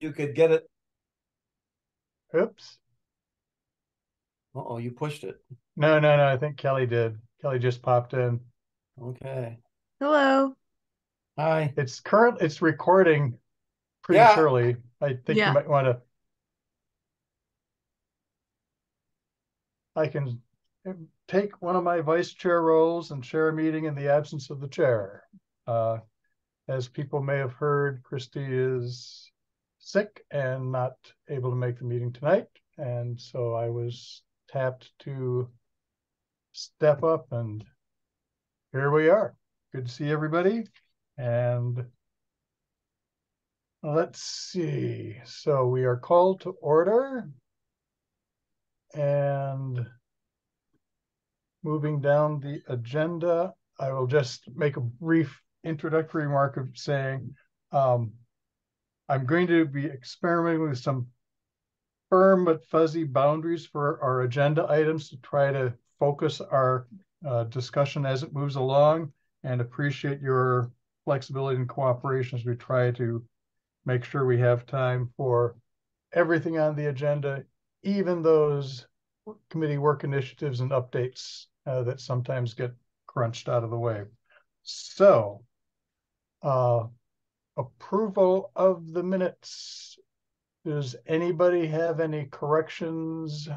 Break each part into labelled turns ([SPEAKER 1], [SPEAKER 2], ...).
[SPEAKER 1] you could get it.
[SPEAKER 2] Oops.
[SPEAKER 1] Uh-oh, you pushed it.
[SPEAKER 2] No, no, no. I think Kelly did. Kelly just popped in.
[SPEAKER 1] Okay.
[SPEAKER 3] Hello.
[SPEAKER 1] Hi.
[SPEAKER 2] It's recording pretty
[SPEAKER 1] Yeah.
[SPEAKER 2] surely. I think you
[SPEAKER 3] Yeah.
[SPEAKER 2] might want to, I can take one of my vice chair roles and chair a meeting in the absence of the chair. Uh, as people may have heard, Christy is sick and not able to make the meeting tonight. And so I was tapped to step up, and here we are. Good to see everybody. And let's see. So we are called to order, and moving down the agenda, I will just make a brief introductory remark of saying um, I'm going to be experimenting with some firm but fuzzy boundaries for our agenda items to try to focus our discussion as it moves along, and appreciate your flexibility and cooperation as we try to make sure we have time for everything on the agenda, even those committee work initiatives and updates that sometimes get crunched out of the way. So, uh, approval of the minutes. Does anybody have any corrections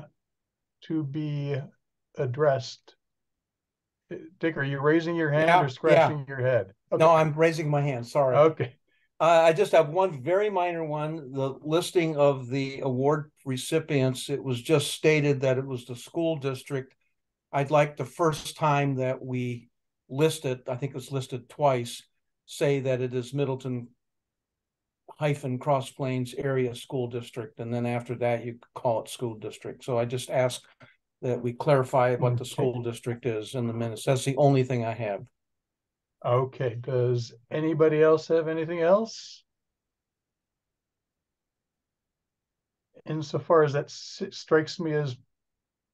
[SPEAKER 2] to be addressed? Dick, are you raising your hand or
[SPEAKER 1] Yeah. Yeah.
[SPEAKER 2] scratching your head?
[SPEAKER 1] No,
[SPEAKER 2] Okay.
[SPEAKER 1] I'm raising my hand. Sorry.
[SPEAKER 2] Okay.
[SPEAKER 1] I just have one very minor one. The listing of the award recipients, it was just stated that it was the school district. I'd like the first time that we list it, I think it's listed twice, say that it is Middleton hyphen Cross Plains area school district. And then after that, you call it school district. So I just ask that we clarify what the
[SPEAKER 2] Okay.
[SPEAKER 1] school district is in the minutes. That's the only thing I have.
[SPEAKER 2] Okay. Does anybody else have anything else? Insofar as that strikes me as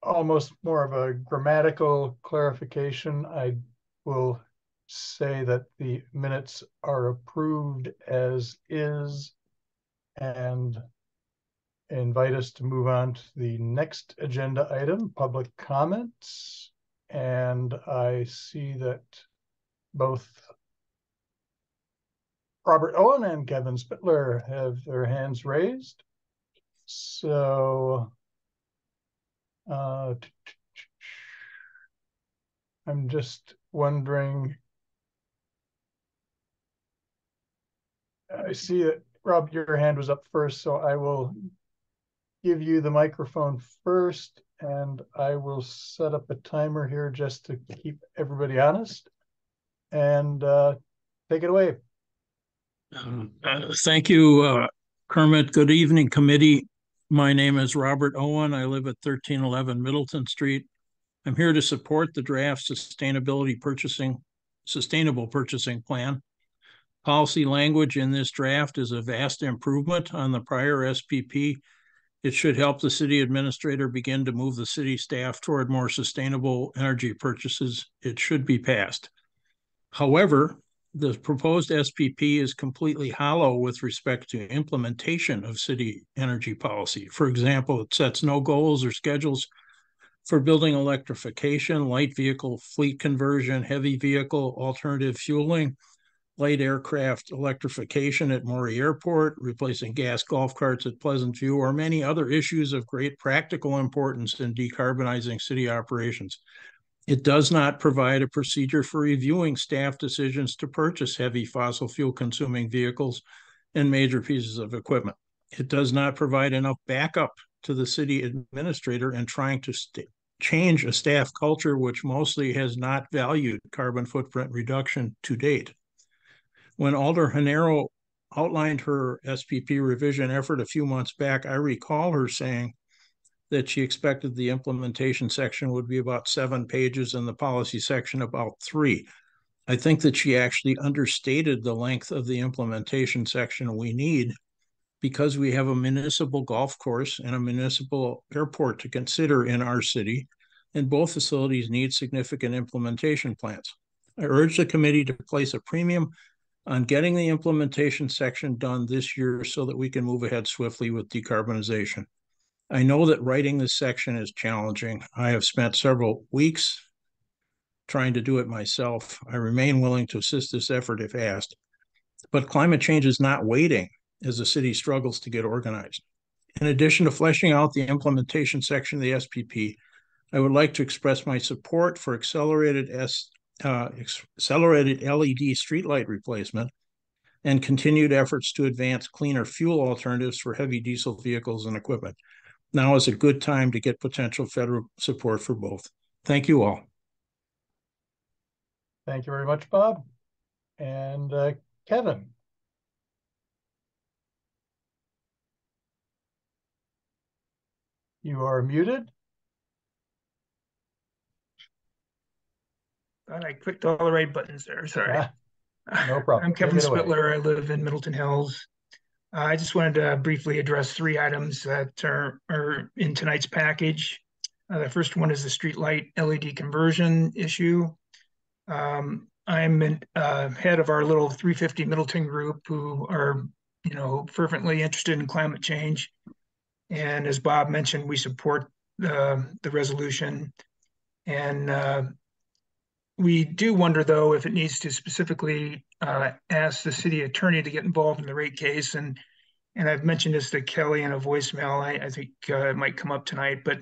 [SPEAKER 2] almost more of a grammatical clarification, I will say that the minutes are approved as is, and invite us to move on to the next agenda item, public comments. And I see that both Robert Owen and Kevin Spittler have their hands raised. So I'm just wondering, I see that Rob, your hand was up first, so I will give you the microphone first, and I will set up a timer here just to keep everybody honest, and take it away.
[SPEAKER 4] Thank you, Kermit. Good evening, committee. My name is Robert Owen. I live at 1311 Middleton Street. I'm here to support the draft sustainable purchasing plan. Policy language in this draft is a vast improvement on the prior SPP. It should help the city administrator begin to move the city staff toward more sustainable energy purchases. It should be passed. However, the proposed SPP is completely hollow with respect to implementation of city energy policy. For example, it sets no goals or schedules for building electrification, light vehicle fleet conversion, heavy vehicle alternative fueling, light aircraft electrification at Maury Airport, replacing gas golf carts at Pleasant View, or many other issues of great practical importance in decarbonizing city operations. It does not provide a procedure for reviewing staff decisions to purchase heavy fossil fuel consuming vehicles and major pieces of equipment. It does not provide enough backup to the city administrator in trying to change a staff culture which mostly has not valued carbon footprint reduction to date. When Alder Hanero outlined her SPP revision effort a few months back, I recall her saying that she expected the implementation section would be about 7 pages and the policy section about 3. I think that she actually understated the length of the implementation section we need, because we have a municipal golf course and a municipal airport to consider in our city, and both facilities need significant implementation plans. I urge the committee to place a premium on getting the implementation section done this year so that we can move ahead swiftly with decarbonization. I know that writing this section is challenging. I have spent several weeks trying to do it myself. I remain willing to assist this effort if asked, but climate change is not waiting as the city struggles to get organized. In addition to fleshing out the implementation section of the SPP, I would like to express my support for accelerated LED streetlight replacement and continued efforts to advance cleaner fuel alternatives for heavy diesel vehicles and equipment. Now is a good time to get potential federal support for both. Thank you all.
[SPEAKER 2] Thank you very much, Bob. And Kevin. You are muted.
[SPEAKER 3] Thought I clicked all the right buttons there. Sorry.
[SPEAKER 2] No problem.
[SPEAKER 3] I'm Kevin Spittler. I live in Middleton Hills. I just wanted to briefly address 3 items that are in tonight's package. The first one is the streetlight LED conversion issue. I'm head of our little 350 Middleton group who are, fervently interested in climate change. And as Bob mentioned, we support the resolution. And we do wonder, though, if it needs to specifically ask the city attorney to get involved in the rate case. And I've mentioned this to Kelly in a voicemail. I think it might come up tonight. But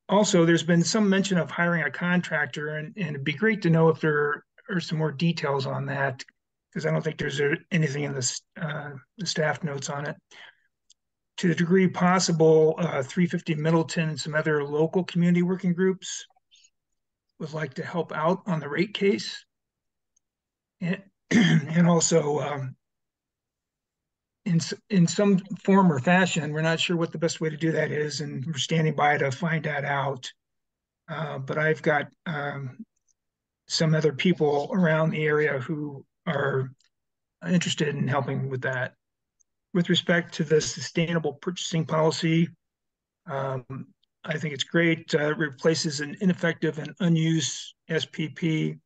[SPEAKER 3] also, there's been some mention of hiring a contractor, and it'd be great to know if there are some more details on that, because I don't think there's anything in the staff notes on it. To the degree possible, 350 Middleton and some other local community working groups would like to help out on the rate case. And also, in some form or fashion, we're not sure what the best way to do that is, and we're standing by to find that out. But I've got some other people around the area who are interested in helping with that. With respect to the sustainable purchasing policy, I think it's great. It replaces an ineffective and unused SPP.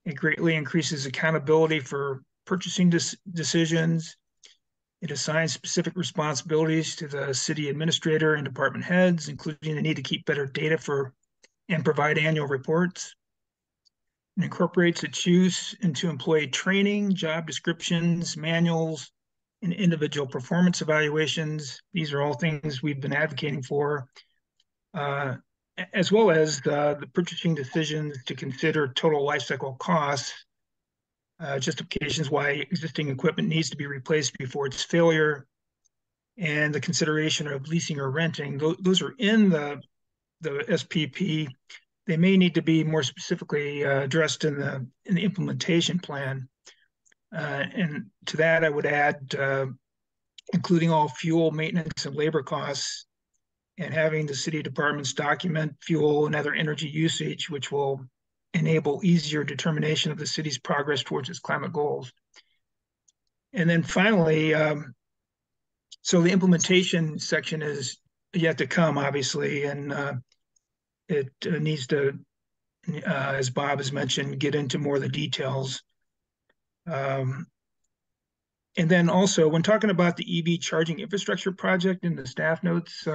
[SPEAKER 3] It greatly increases accountability for purchasing decisions. It assigns specific responsibilities to the city administrator and department heads, including the need to keep better data and provide annual reports. It incorporates its use into employee training, job descriptions, manuals, and individual performance evaluations. These are all things we've been advocating for, as well as the purchasing decisions to consider total life cycle costs, justifications why existing equipment needs to be replaced before its failure, and the consideration of leasing or renting. Those are in the SPP. They may need to be more specifically addressed in the implementation plan. And to that, I would add including all fuel, maintenance, and labor costs, and having the city departments document fuel and other energy usage, which will enable easier determination of the city's progress towards its climate goals. And then finally, so the implementation section is yet to come, obviously, and it needs to, as Bob has mentioned, get into more of the details. And then also, when talking about the EV charging infrastructure project in the staff notes,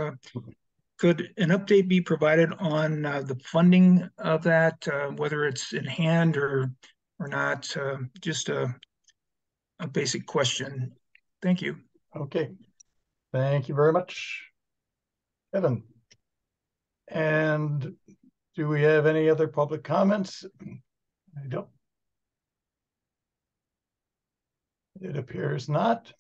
[SPEAKER 3] could an update be provided on the funding of that, whether it's in hand or not? Just a basic question. Thank you.
[SPEAKER 2] Okay. Thank you very much, Evan. And do we have any other public comments? I don't. It appears not.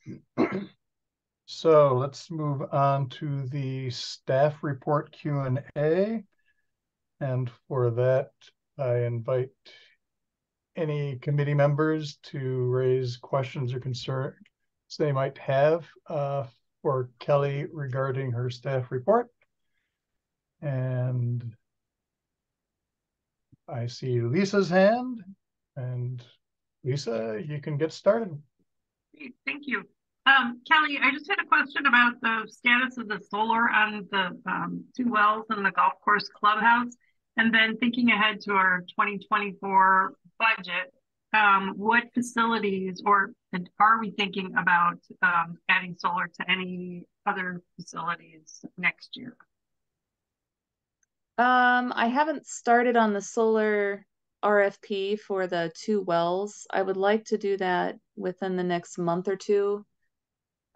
[SPEAKER 2] So let's move on to the staff report Q&A. And for that, I invite any committee members to raise questions or concerns they might have for Kelly regarding her staff report. And I see Lisa's hand. And Lisa, you can get started.
[SPEAKER 5] Thank you. Kelly, I just had a question about the status of the solar on the 2 wells in the golf course clubhouse. And then thinking ahead to our 2024 budget, what facilities or are we thinking about adding solar to any other facilities next year?
[SPEAKER 6] I haven't started on the solar RFP for the 2 wells. I would like to do that within the next month or two.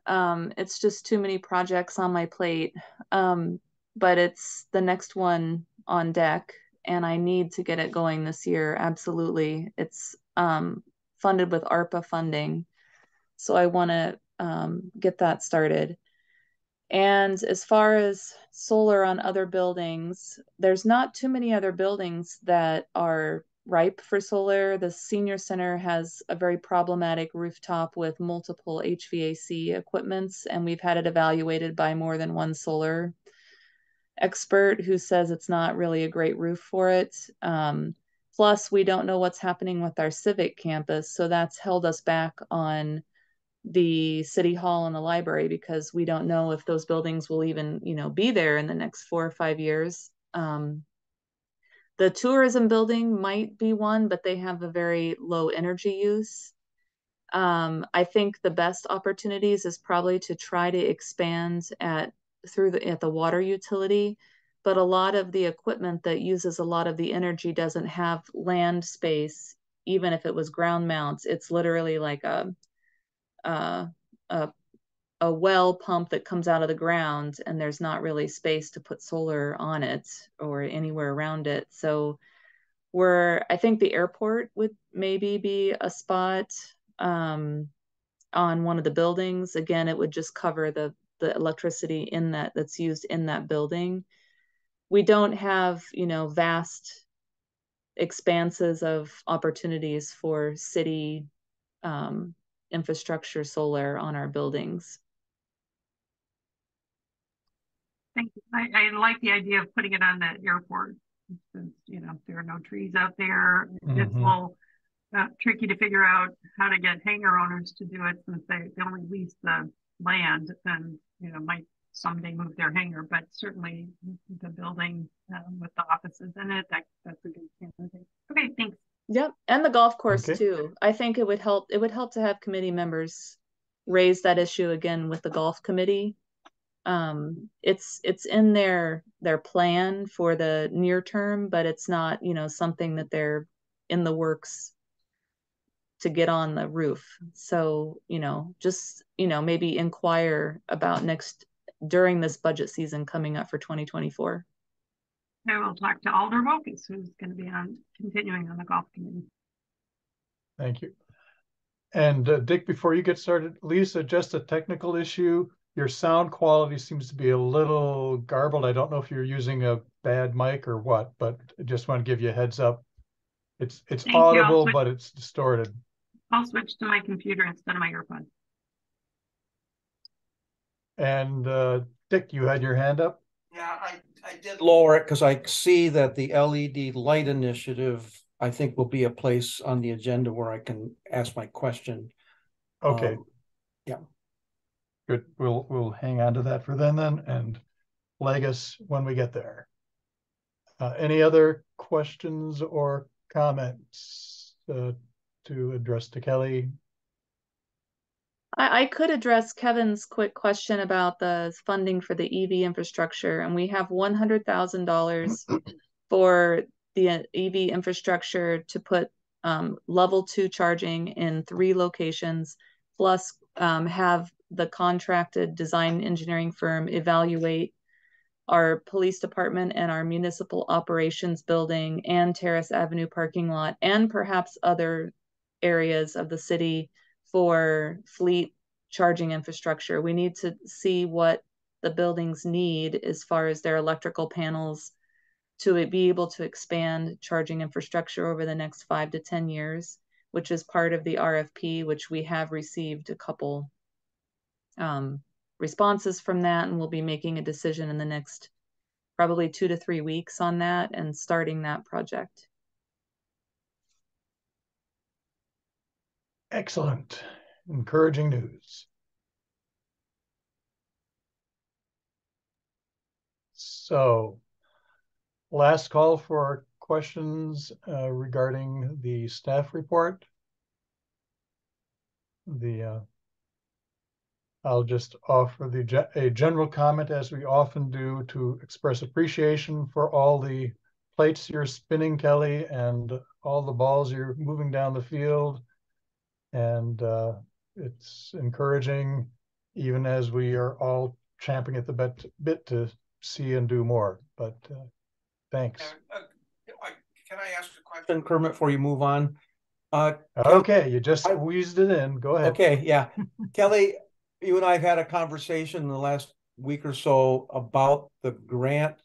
[SPEAKER 6] It's just too many projects on my plate. But it's the next one on deck, and I need to get it going this year. Absolutely. It's funded with ARPA funding. So I want to get that started. And as far as solar on other buildings, there's not too many other buildings that are ripe for solar. The senior center has a very problematic rooftop with multiple HVAC equipments, and we've had it evaluated by more than one solar expert who says it's not really a great roof for it. Plus, we don't know what's happening with our civic campus, so that's held us back on the city hall and the library because we don't know if those buildings will even, be there in the next 4 or 5 years. The tourism building might be one, but they have a very low energy use. I think the best opportunities is probably to try to expand at the water utility, but a lot of the equipment that uses a lot of the energy doesn't have land space. Even if it was ground mounts, it's literally like a well pump that comes out of the ground, and there's not really space to put solar on it or anywhere around it. So I think the airport would maybe be a spot on one of the buildings. Again, it would just cover the electricity that's used in that building. We don't have, vast expanses of opportunities for city infrastructure solar on our buildings.
[SPEAKER 5] Thank you. I like the idea of putting it on the airport. Since, there are no trees out there. It's a little tricky to figure out how to get hangar owners to do it since they only lease the land and, might someday move their hangar. But certainly the building with the offices in it, that's a good candidate. Okay, thanks.
[SPEAKER 6] Yep, and the golf course too. I think it would help. It would help to have committee members raise that issue again with the golf committee. It's in their plan for the near term, but it's not, something that they're in the works to get on the roof. So, just, maybe inquire about during this budget season coming up for 2024.
[SPEAKER 5] I will talk to Alder Wilkes, who's going to be continuing on the golf committee.
[SPEAKER 2] Thank you. And Dick, before you get started, Lisa, just a technical issue. Your sound quality seems to be a little garbled. I don't know if you're using a bad mic or what, but I just want to give you a heads up. It's audible, but it's distorted.
[SPEAKER 5] I'll switch to my computer instead of my earphones.
[SPEAKER 2] And Dick, you had your hand up?
[SPEAKER 1] Yeah, I did lower it because I see that the LED light initiative, I think, will be a place on the agenda where I can ask my question.
[SPEAKER 2] Okay.
[SPEAKER 1] Yeah.
[SPEAKER 2] Good. We'll hang on to that for then and flag us when we get there. Any other questions or comments to address to Kelly?
[SPEAKER 6] I could address Kevin's quick question about the funding for the EV infrastructure, and we have $100,000 for the EV infrastructure to put level 2 charging in 3 locations, plus have the contracted design engineering firm evaluate our police department and our municipal operations building and Terrace Avenue parking lot, and perhaps other areas of the city for fleet charging infrastructure. We need to see what the buildings need as far as their electrical panels to be able to expand charging infrastructure over the next 5 to 10 years, which is part of the RFP, which we have received a couple responses from that, and we'll be making a decision in the next probably 2 to 3 weeks on that and starting that project.
[SPEAKER 2] Excellent. Encouraging news. So, last call for questions regarding the staff report. I'll just offer a general comment, as we often do, to express appreciation for all the plates you're spinning, Kelly, and all the balls you're moving down the field. And it's encouraging, even as we are all champing at the bit to see and do more. But thanks.
[SPEAKER 1] Can I ask a question, Kermit, before you move on?
[SPEAKER 2] Okay, you just squeezed it in. Go ahead.
[SPEAKER 1] Okay, yeah. Kelly, you and I have had a conversation in the last week or so about the grant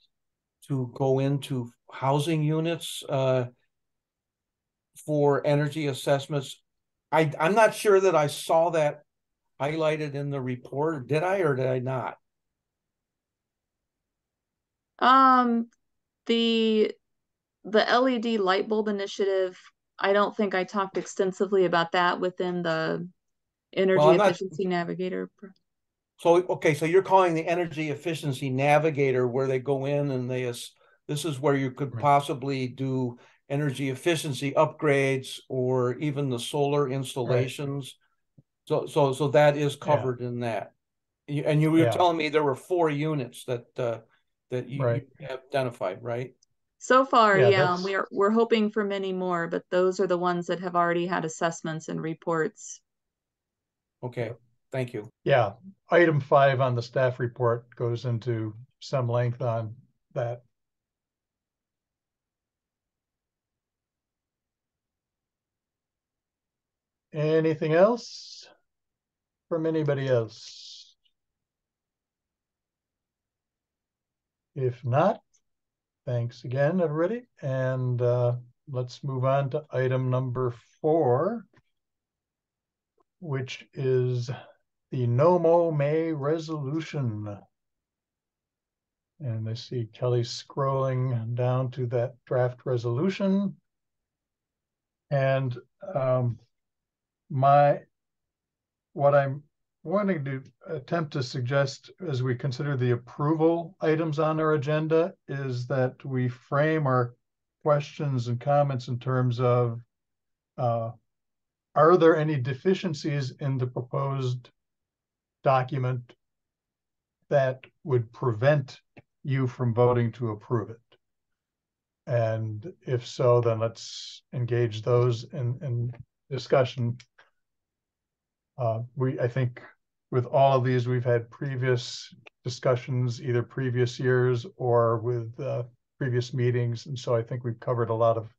[SPEAKER 1] to go into housing units for energy assessments. I'm not sure that I saw that highlighted in the report. Did I or did I not?
[SPEAKER 6] The LED light bulb initiative, I don't think I talked extensively about that within the Energy Efficiency Navigator.
[SPEAKER 1] So, okay, so you're calling the Energy Efficiency Navigator where they go in and this is where you could possibly do energy efficiency upgrades or even the solar installations. Right. So that is covered in that. And you were telling me there were 4 units that you have identified, right?
[SPEAKER 6] So far, we're hoping for many more, but those are the ones that have already had assessments and reports.
[SPEAKER 1] Okay, thank you.
[SPEAKER 2] Yeah, item 5 on the staff report goes into some length on that. Anything else from anybody else? If not, thanks again, everybody. And let's move on to item number 4, which is the No Mow May resolution. And I see Kelly scrolling down to that draft resolution. And what I'm wanting to attempt to suggest as we consider the approval items on our agenda is that we frame our questions and comments in terms of, are there any deficiencies in the proposed document that would prevent you from voting to approve it? And if so, then let's engage those in discussion. I think with all of these, we've had previous discussions, either previous years or with previous meetings. And so I think we've covered a lot of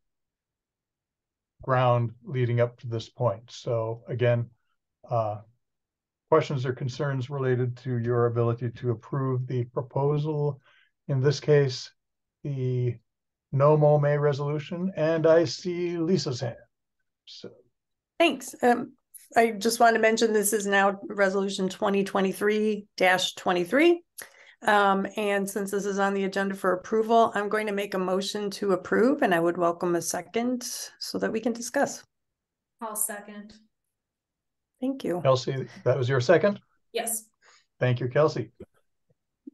[SPEAKER 2] ground leading up to this point. So again, questions or concerns related to your ability to approve the proposal, in this case, the No Mow May resolution, and I see Lisa's hand. So
[SPEAKER 7] thanks. I just want to mention this is now resolution 2023-23. And since this is on the agenda for approval, I'm going to make a motion to approve, and I would welcome a second so that we can discuss.
[SPEAKER 8] I'll second.
[SPEAKER 7] Thank you.
[SPEAKER 2] Kelsey, that was your second?
[SPEAKER 8] Yes.
[SPEAKER 2] Thank you, Kelsey.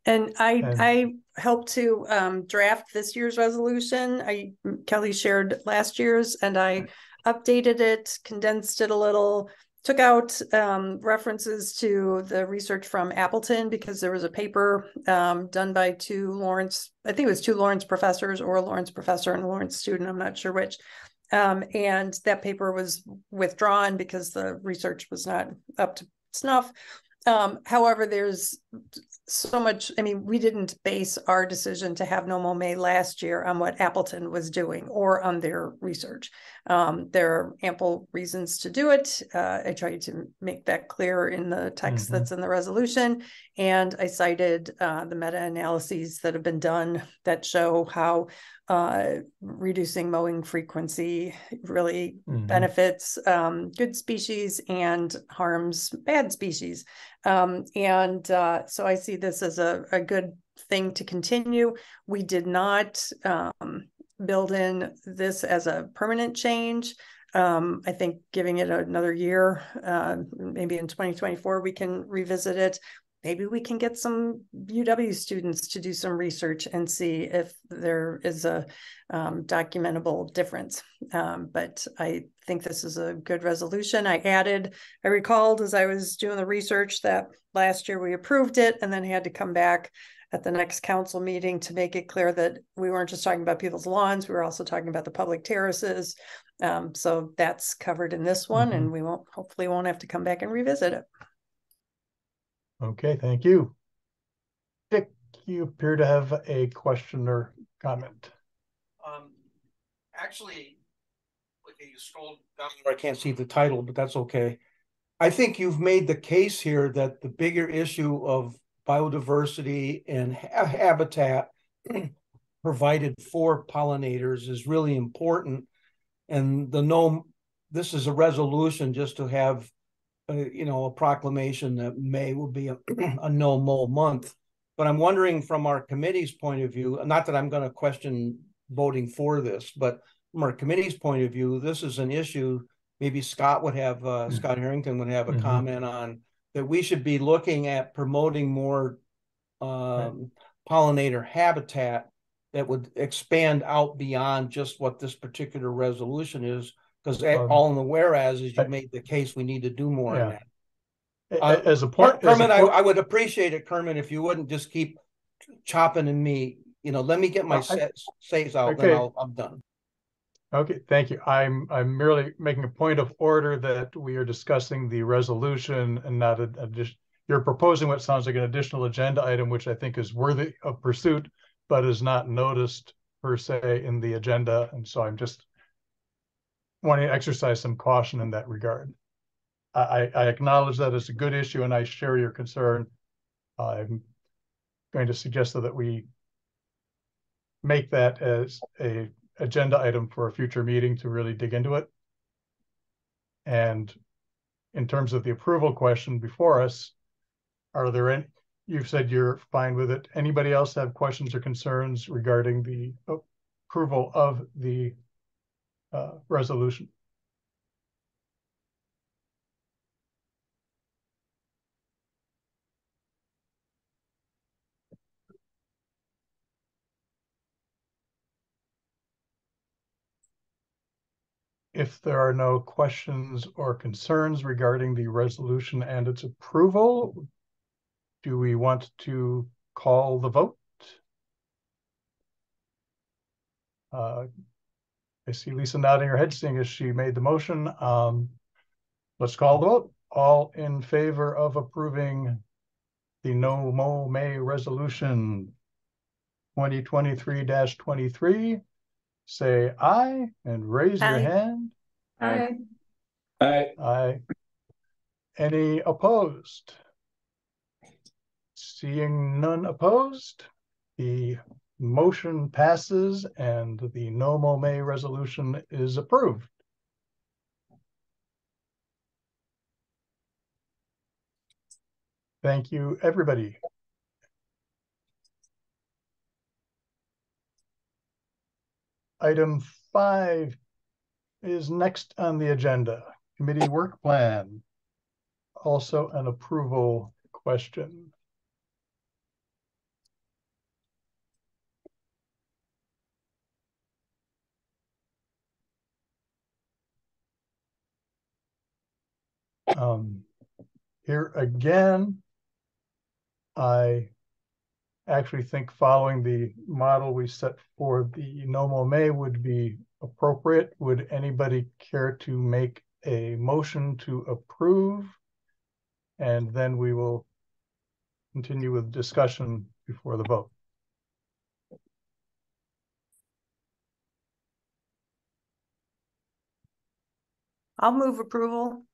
[SPEAKER 7] And I helped to draft this year's resolution. Kelly shared last year's, and I updated it, condensed it a little, took out references to the research from Appleton, because there was a paper done by 2 Lawrence, I think it was 2 Lawrence professors, or a Lawrence professor and a Lawrence student, I'm not sure which. And that paper was withdrawn because the research was not up to snuff. However, there's so much, I mean, we didn't base our decision to have No Mow May last year on what Appleton was doing or on their research. There are ample reasons to do it. I tried to make that clear in the text that's in the resolution. And I cited the meta-analyses that have been done that show how reducing mowing frequency really benefits good species and harms bad species. So I see this as a good thing to continue. We did not build in this as a permanent change. I think giving it another year, maybe in 2024, we can revisit it. maybe we can get some UW students to do some research and see if there is a documentable difference. But I think this is a good resolution. I recalled as I was doing the research that last year we approved it and then had to come back at the next council meeting to make it clear that we weren't just talking about people's lawns, we were also talking about the public terraces. So that's covered in this one, and we hopefully won't have to come back and revisit it.
[SPEAKER 2] Okay, thank you. Dick, you appear to have a question or comment.
[SPEAKER 1] Actually, okay, you scrolled down where I can't see the title, but that's okay. I think you've made the case here that the bigger issue of biodiversity and habitat provided for pollinators is really important. And this is a resolution just to have a proclamation that May will be a no mow month. But I'm wondering from our committee's point of view, not that I'm going to question voting for this, but from our committee's point of view, this is an issue maybe Scott Harrington would have a comment on, that we should be looking at promoting more pollinator habitat that would expand out beyond just what this particular resolution is. Because all in the whereas is you made the case we need to do more in that.
[SPEAKER 2] As a point,
[SPEAKER 1] Kermit, I would appreciate it, Kermit, if you wouldn't just keep chopping in me. Let me get my says out, okay. Then I'm done.
[SPEAKER 2] Okay, thank you. I'm merely making a point of order that we are discussing the resolution and not an addition. You're proposing what sounds like an additional agenda item, which I think is worthy of pursuit, but is not noticed per se in the agenda. And so I'm just wanting to exercise some caution in that regard. I acknowledge that it's a good issue and I share your concern. I'm going to suggest that we make that as a agenda item for a future meeting to really dig into it. And in terms of the approval question before us, are there any, you've said you're fine with it. Anybody else have questions or concerns regarding the approval of the resolution? If there are no questions or concerns regarding the resolution and its approval, do we want to call the vote? I see Lisa nodding her head, seeing as she made the motion. Let's call the vote. All in favor of approving the No Mow May resolution 2023-23, say aye and raise your hand.
[SPEAKER 8] Aye.
[SPEAKER 2] Aye. Aye. Any opposed? Seeing none opposed, the motion passes and the No Mow May resolution is approved. Thank you, everybody. Item 5 is next on the agenda. Committee work plan. Also an approval question. Here again, I actually think following the model we set for the No Mow May would be appropriate. Would anybody care to make a motion to approve? And then we will continue with discussion before the vote.
[SPEAKER 7] I'll move approval.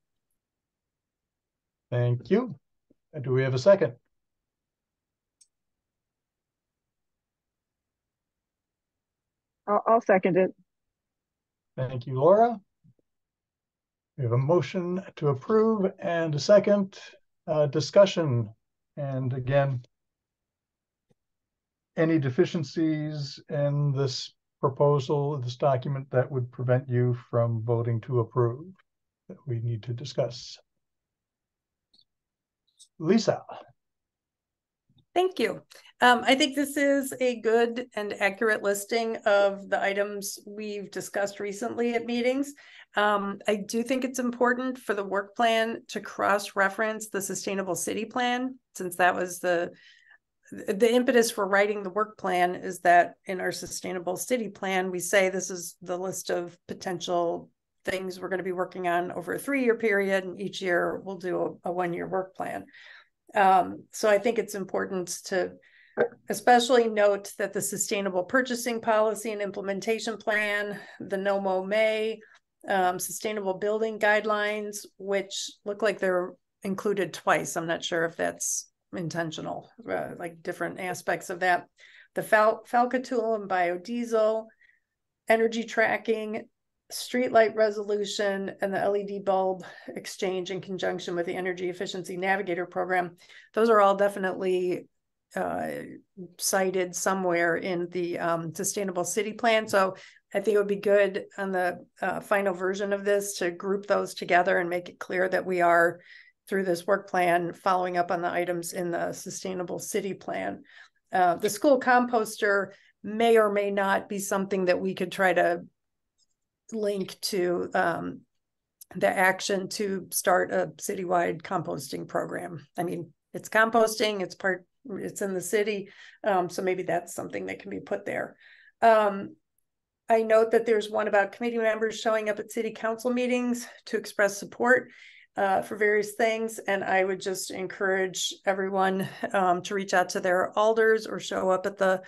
[SPEAKER 2] Thank you. And do we have a second?
[SPEAKER 9] I'll second it.
[SPEAKER 2] Thank you, Laura. We have a motion to approve and a second. Discussion. And again, any deficiencies in this proposal, this document that would prevent you from voting to approve that we need to discuss? Lisa.
[SPEAKER 7] Thank you. I think this is a good and accurate listing of the items we've discussed recently at meetings. I do think it's important for the work plan to cross-reference the sustainable city plan, since that was the impetus for writing the work plan is that in our sustainable city plan, we say this is the list of potential things we're going to be working on over a 3-year period, and each year we'll do a 1-year work plan. So I think it's important to especially note that the sustainable purchasing policy and implementation plan, the NOMO-MAY, sustainable building guidelines, which look like they're included twice. I'm not sure if that's intentional, like different aspects of that. The FALCA tool and biodiesel, energy tracking, streetlight resolution, and the LED bulb exchange in conjunction with the Energy Efficiency Navigator program. Those are all definitely cited somewhere in the Sustainable City Plan. So I think it would be good on the final version of this to group those together and make it clear that we are, through this work plan, following up on the items in the Sustainable City Plan. The school composter may or may not be something that we could try to link to the action to start a citywide composting program. I mean, it's composting, it's in the city, so maybe that's something that can be put there. I note that there's one about committee members showing up at city council meetings to express support for various things, and I would just encourage everyone to reach out to their alders or show up at the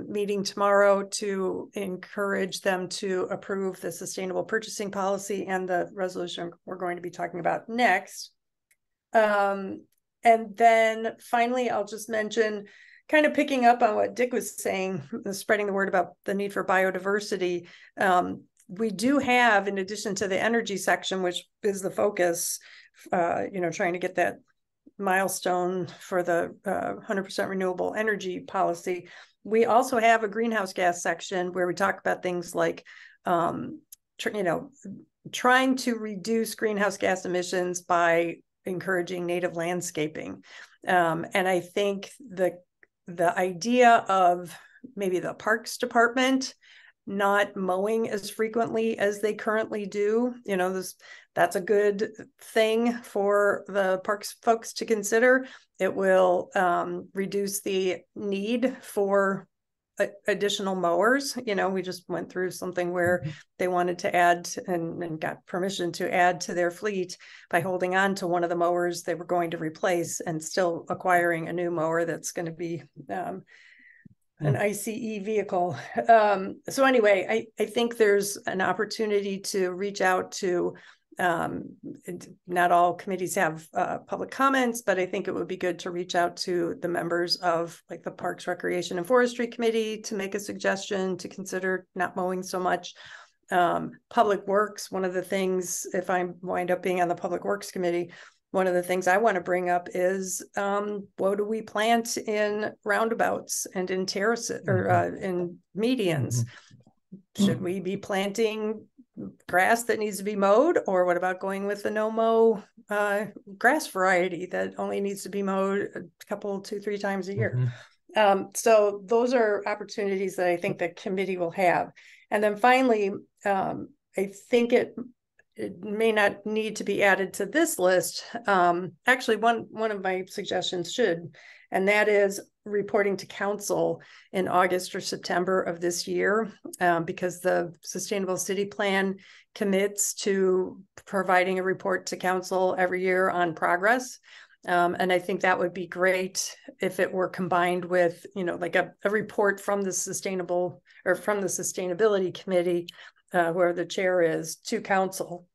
[SPEAKER 7] meeting tomorrow to encourage them to approve the sustainable purchasing policy and the resolution we're going to be talking about next. And then finally, I'll just mention, kind of picking up on what Dick was saying, spreading the word about the need for biodiversity. We do have, in addition to the energy section, which is the focus, trying to get that milestone for the 100% renewable energy policy. We also have a greenhouse gas section where we talk about things like, trying to reduce greenhouse gas emissions by encouraging native landscaping. And I think the idea of maybe the Parks Department not mowing as frequently as they currently do, that's a good thing for the parks folks to consider. It will reduce the need for additional mowers. We just went through something where they wanted to add and got permission to add to their fleet by holding on to one of the mowers they were going to replace and still acquiring a new mower that's going to be an ICE vehicle. So anyway, I think there's an opportunity to reach out to, not all committees have public comments, but I think it would be good to reach out to the members of like the Parks, Recreation, and Forestry Committee to make a suggestion to consider not mowing so much. Public Works, one of the things, if I wind up being on the Public Works Committee, one of the things I want to bring up is what do we plant in roundabouts and in terraces or in medians? Should we be planting grass that needs to be mowed, or what about going with the no-mow grass variety that only needs to be mowed a couple, 2-3 times a year? So those are opportunities that I think the committee will have. And then finally, I think it may not need to be added to this list. Actually, one of my suggestions should, and that is reporting to council in August or September of this year, because the Sustainable City Plan commits to providing a report to council every year on progress. And I think that would be great if it were combined with, like a report from the Sustainability Committee, where the chair is, to council,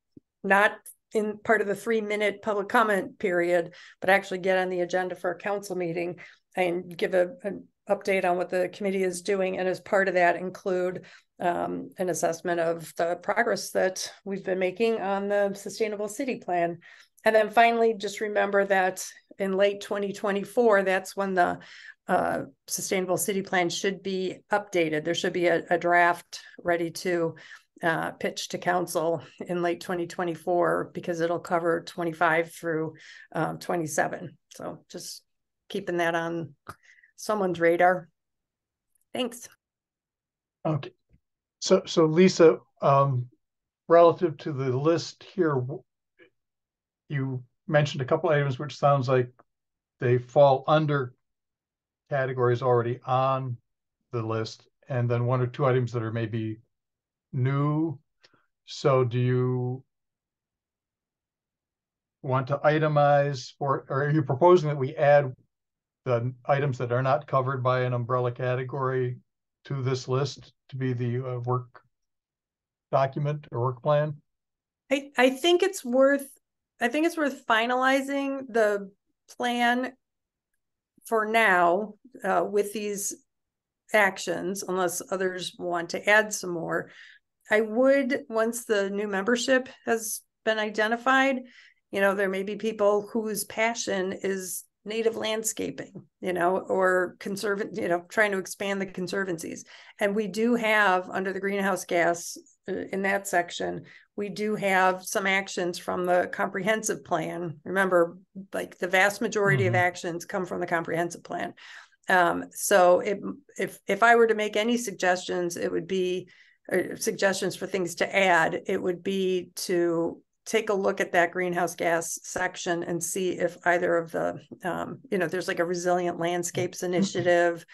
[SPEAKER 7] not in part of the 3-minute public comment period, but actually get on the agenda for a council meeting and give an update on what the committee is doing. And as part of that, include an assessment of the progress that we've been making on the Sustainable City Plan. And then finally, just remember that in late 2024, that's when the Sustainable City Plan should be updated. There should be a draft ready to pitch to council in late 2024, because it'll cover 25 through 27. So just keeping that on someone's radar. Thanks.
[SPEAKER 2] Okay. So Lisa, relative to the list here, you mentioned a couple items which sounds like they fall under categories already on the list, and then one or two items that are maybe new. So do you want to itemize or are you proposing that we add the items that are not covered by an umbrella category to this list to be the work document or work plan?
[SPEAKER 7] I think it's worth finalizing the plan for now with these actions, unless others want to add some more. I would, once the new membership has been identified, there may be people whose passion is native landscaping, or trying to expand the conservancies. And we do have, under the greenhouse gas in that section, we do have some actions from the comprehensive plan. Remember, like the vast majority of actions come from the comprehensive plan. So if I were to make any suggestions, it would be suggestions for things to add. It would be to take a look at that greenhouse gas section and see if either of the, there's like a resilient landscapes initiative,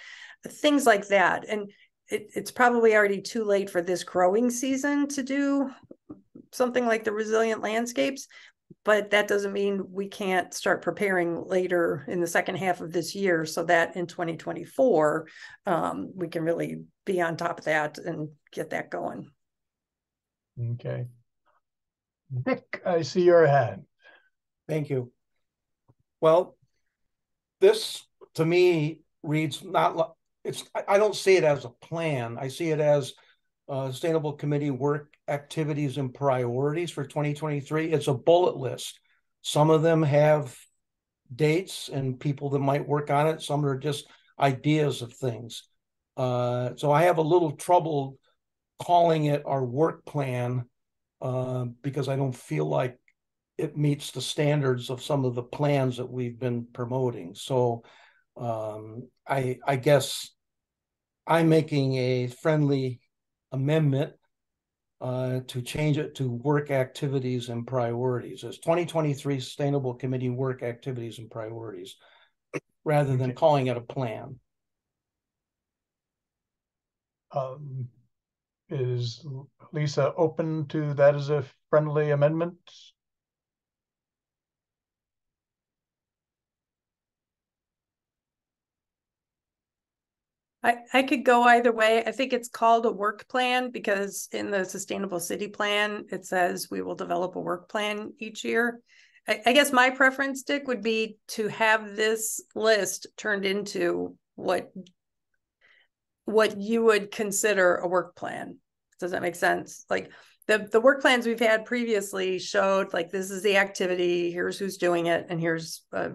[SPEAKER 7] things like that. And it's probably already too late for this growing season to do something like the resilient landscapes, but that doesn't mean we can't start preparing later in the second half of this year so that in 2024, we can really be on top of that and get that going.
[SPEAKER 2] Okay. Dick, I see your hand.
[SPEAKER 1] Thank you. Well, this to me reads not, I don't see it as a plan. I see it as Sustainable Committee work activities and priorities for 2023. It's a bullet list. Some of them have dates and people that might work on it. Some are just ideas of things. So I have a little trouble calling it our work plan because I don't feel like it meets the standards of some of the plans that we've been promoting. So I guess I'm making a friendly amendment to change it to work activities and priorities. It's 2023 Sustainable Committee work activities and priorities, rather than calling it a plan.
[SPEAKER 2] Is Lisa open to that as a friendly amendment?
[SPEAKER 7] I could go either way. I think it's called a work plan because in the Sustainable City Plan, it says we will develop a work plan each year. I guess my preference, Dick, would be to have this list turned into what you would consider a work plan. Does that make sense? Like the work plans we've had previously showed like, this is the activity, here's who's doing it, and here's a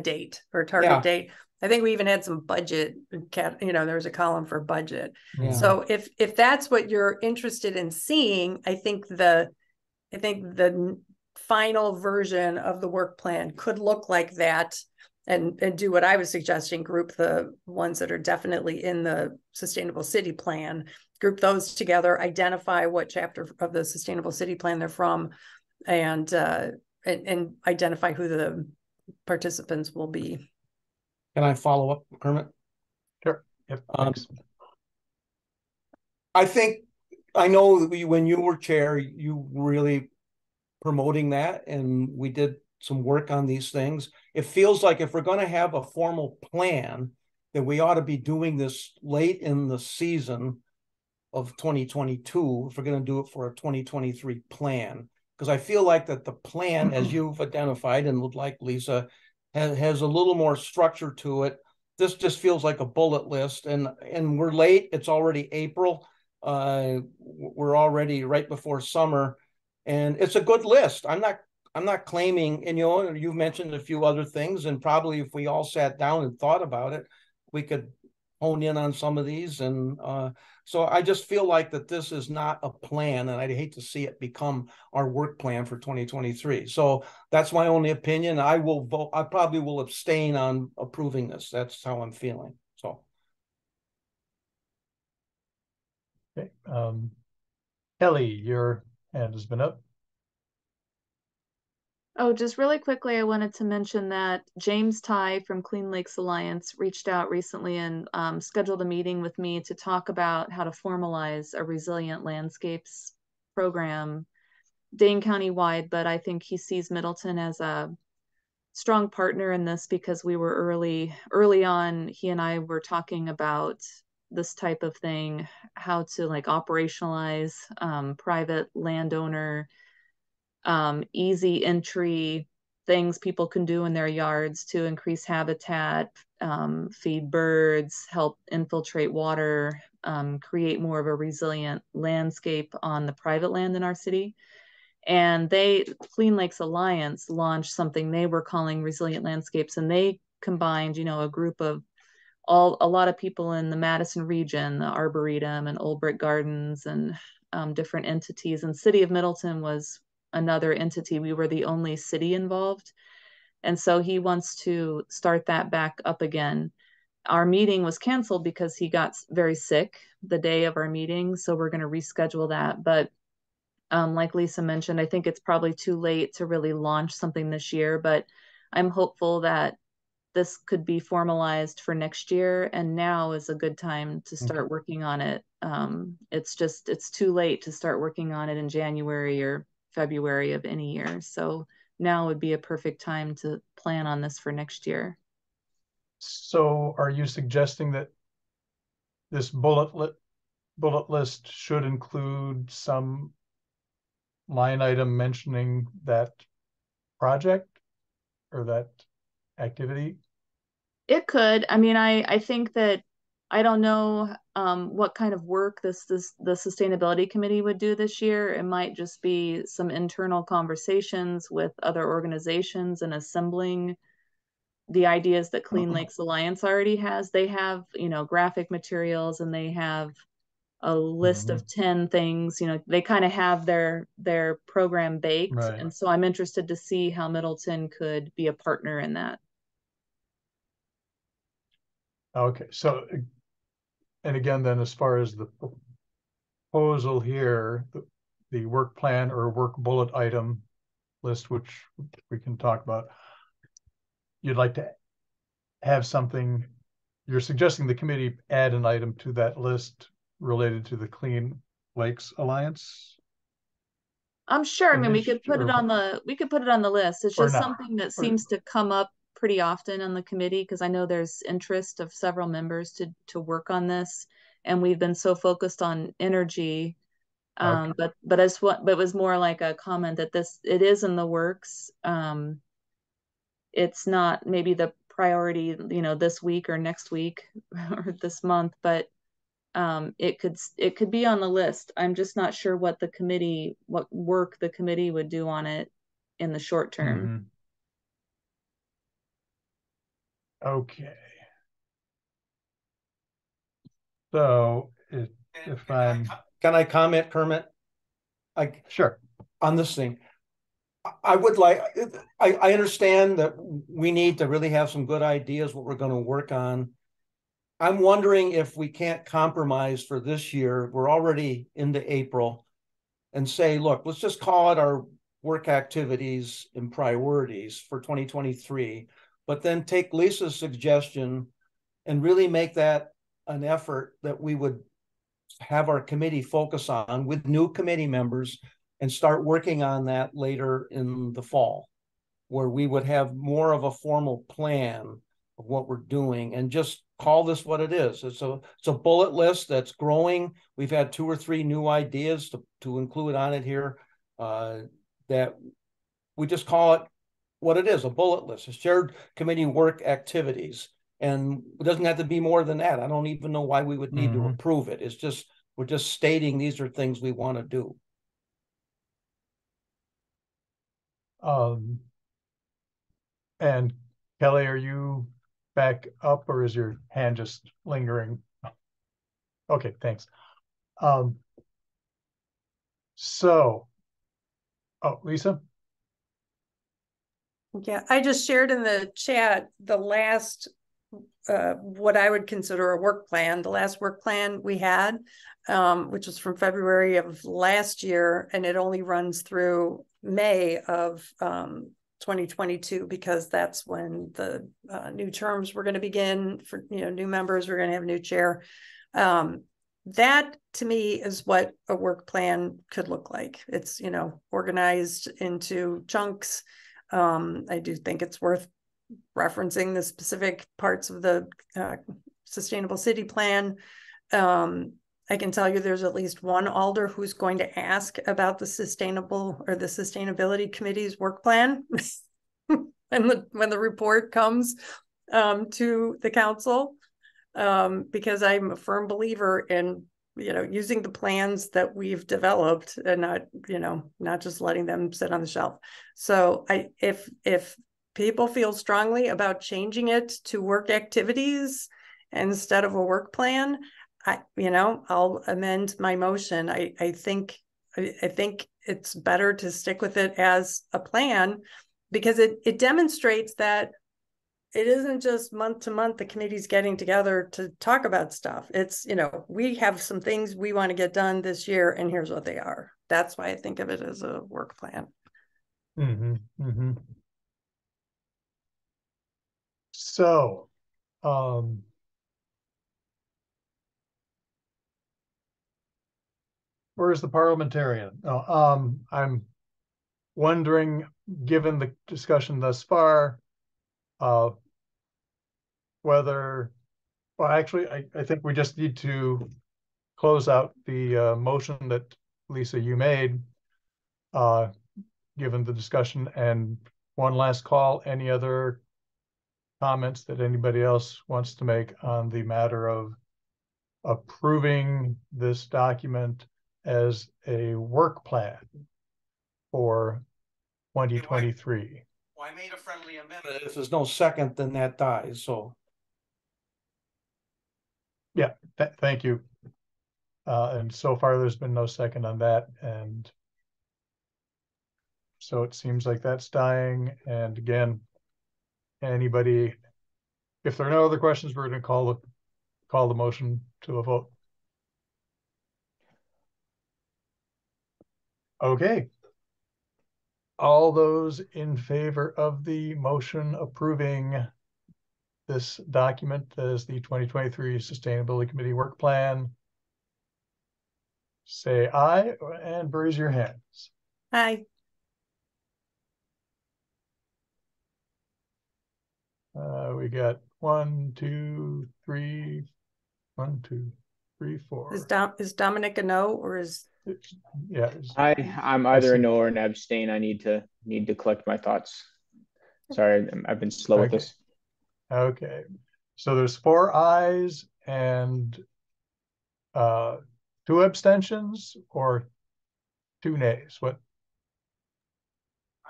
[SPEAKER 7] date or a target date. I think we even had some budget, there was a column for budget. Yeah. So if that's what you're interested in seeing, I think the final version of the work plan could look like that and do what I was suggesting, group the ones that are definitely in the Sustainable City Plan, group those together, identify what chapter of the Sustainable City Plan they're from, and identify who the participants will be.
[SPEAKER 1] Can I follow up, Kermit?
[SPEAKER 2] Sure. Yep. Thanks.
[SPEAKER 1] I know when you were chair, you really promoting that, and we did some work on these things. It feels like if we're going to have a formal plan, that we ought to be doing this late in the season of 2022 if we're going to do it for a 2023 plan. Because I feel like that the plan, as you've identified and would like Lisa, has a little more structure to it. This just feels like a bullet list, and we're late. It's already April. We're already right before summer, and it's a good list. I'm not claiming, and you've mentioned a few other things, and probably if we all sat down and thought about it, we could hone in on some of these. And so I just feel like that this is not a plan, and I'd hate to see it become our work plan for 2023. So that's my only opinion. I will vote. I probably will abstain on approving this. That's how I'm feeling. So.
[SPEAKER 2] Okay. Kelly, your hand has been up.
[SPEAKER 6] Oh, just really quickly, I wanted to mention that James Ty from Clean Lakes Alliance reached out recently and scheduled a meeting with me to talk about how to formalize a resilient landscapes program Dane County wide, but I think he sees Middleton as a strong partner in this because we were early on, he and I were talking about this type of thing, how to like operationalize private landowner easy entry things people can do in their yards to increase habitat, feed birds, help infiltrate water, create more of a resilient landscape on the private land in our city. And Clean Lakes Alliance launched something they were calling Resilient Landscapes, and they combined, a group of a lot of people in the Madison region, the Arboretum and Old Brick Gardens, and different entities. And City of Middleton was another entity. We were the only city involved. And so he wants to start that back up again. Our meeting was canceled because he got very sick the day of our meeting. So we're going to reschedule that. But like Lisa mentioned, I think it's probably too late to really launch something this year, but I'm hopeful that this could be formalized for next year, and now is a good time to start working on it. It's too late to start working on it in January or February of any year. So now would be a perfect time to plan on this for next year.
[SPEAKER 2] So are you suggesting that this bullet list should include some line item mentioning that project or that activity?
[SPEAKER 6] It could. I mean, I think that I don't know what kind of work the sustainability committee would do this year. It might just be some internal conversations with other organizations and assembling the ideas that Clean Lakes Alliance already has. They have, graphic materials, and they have a list of 10 things. They kind of have their program baked.
[SPEAKER 2] Right.
[SPEAKER 6] And so I'm interested to see how Middleton could be a partner in that.
[SPEAKER 2] Okay, so, and again, then as far as the proposal here, the work plan or work bullet item list, which we can talk about, you'd like to have something, you're suggesting the committee add an item to that list related to the Clean Lakes Alliance?
[SPEAKER 6] I'm sure. I mean, we could put it on the list. It's just something that seems to come up pretty often on the committee, because I know there's interest of several members to work on this, and we've been so focused on energy. Okay. But it was more like a comment that it is in the works. It's not maybe the priority, this week or next week or this month, but it could be on the list. I'm just not sure what work the committee would do on it in the short term.
[SPEAKER 2] Okay. So
[SPEAKER 1] can I comment, Kermit?
[SPEAKER 2] Sure.
[SPEAKER 1] On this thing. I would like, I understand that we need to really have some good ideas what we're going to work on. I'm wondering if we can't compromise for this year. We're already into April, and say, look, let's just call it our work activities and priorities for 2023, but then take Lisa's suggestion and really make that an effort that we would have our committee focus on with new committee members, and start working on that later in the fall, where we would have more of a formal plan of what we're doing, and just call this what it is. It's a bullet list that's growing. We've had 2 or 3 new ideas to include on it here, that we just call it what it is, a bullet list, a shared committee work activities. And it doesn't have to be more than that. I don't even know why we would need to approve it. It's just, we're just stating these are things we want to do.
[SPEAKER 2] And Kelly, are you back up, or is your hand just lingering? Okay, thanks. So, oh, Lisa?
[SPEAKER 7] Yeah, I just shared in the chat the last, what I would consider a work plan, the last work plan we had, which was from February of last year, and it only runs through May of 2022, because that's when the new terms were going to begin for, new members. We're going to have a new chair. That to me is what a work plan could look like. It's, organized into chunks. I do think it's worth referencing the specific parts of the sustainable city plan. I can tell you there's at least one alder who's going to ask about the sustainability committee's work plan and when the report comes to the council, because I'm a firm believer in using the plans that we've developed and not just letting them sit on the shelf. So if people feel strongly about changing it to work activities instead of a work plan, I'll amend my motion. I think it's better to stick with it as a plan, because it demonstrates that it isn't just month to month the committee's getting together to talk about stuff. It's, we have some things we want to get done this year, and here's what they are. That's why I think of it as a work plan.
[SPEAKER 2] Mm-hmm, mm-hmm. So, where's the parliamentarian? I'm wondering, given the discussion thus far, whether, well, actually, I think we just need to close out the motion that, Lisa, you made, given the discussion, and one last call. Any other comments that anybody else wants to make on the matter of approving this document as a work plan for 2023?
[SPEAKER 1] Well, I made a friendly amendment. If there's no second, then that dies. So,
[SPEAKER 2] yeah, thank you. And so far, there's been no second on that, and so it seems like that's dying. And again, anybody, if there are no other questions, we're going to call the motion to a vote. Okay. All those in favor of the motion approving this document as the 2023 Sustainability Committee Work Plan, say aye and raise your hands.
[SPEAKER 7] Aye.
[SPEAKER 2] We got 1, 2, 3, 1, 2, 3, 4.
[SPEAKER 7] Is Dominic a no, or is?
[SPEAKER 2] Yeah.
[SPEAKER 9] I'm either a no or an abstain. I need to collect my thoughts. Sorry, I've been slow with this.
[SPEAKER 2] Okay. So there's 4 ayes and 2 abstentions or 2 nays. What?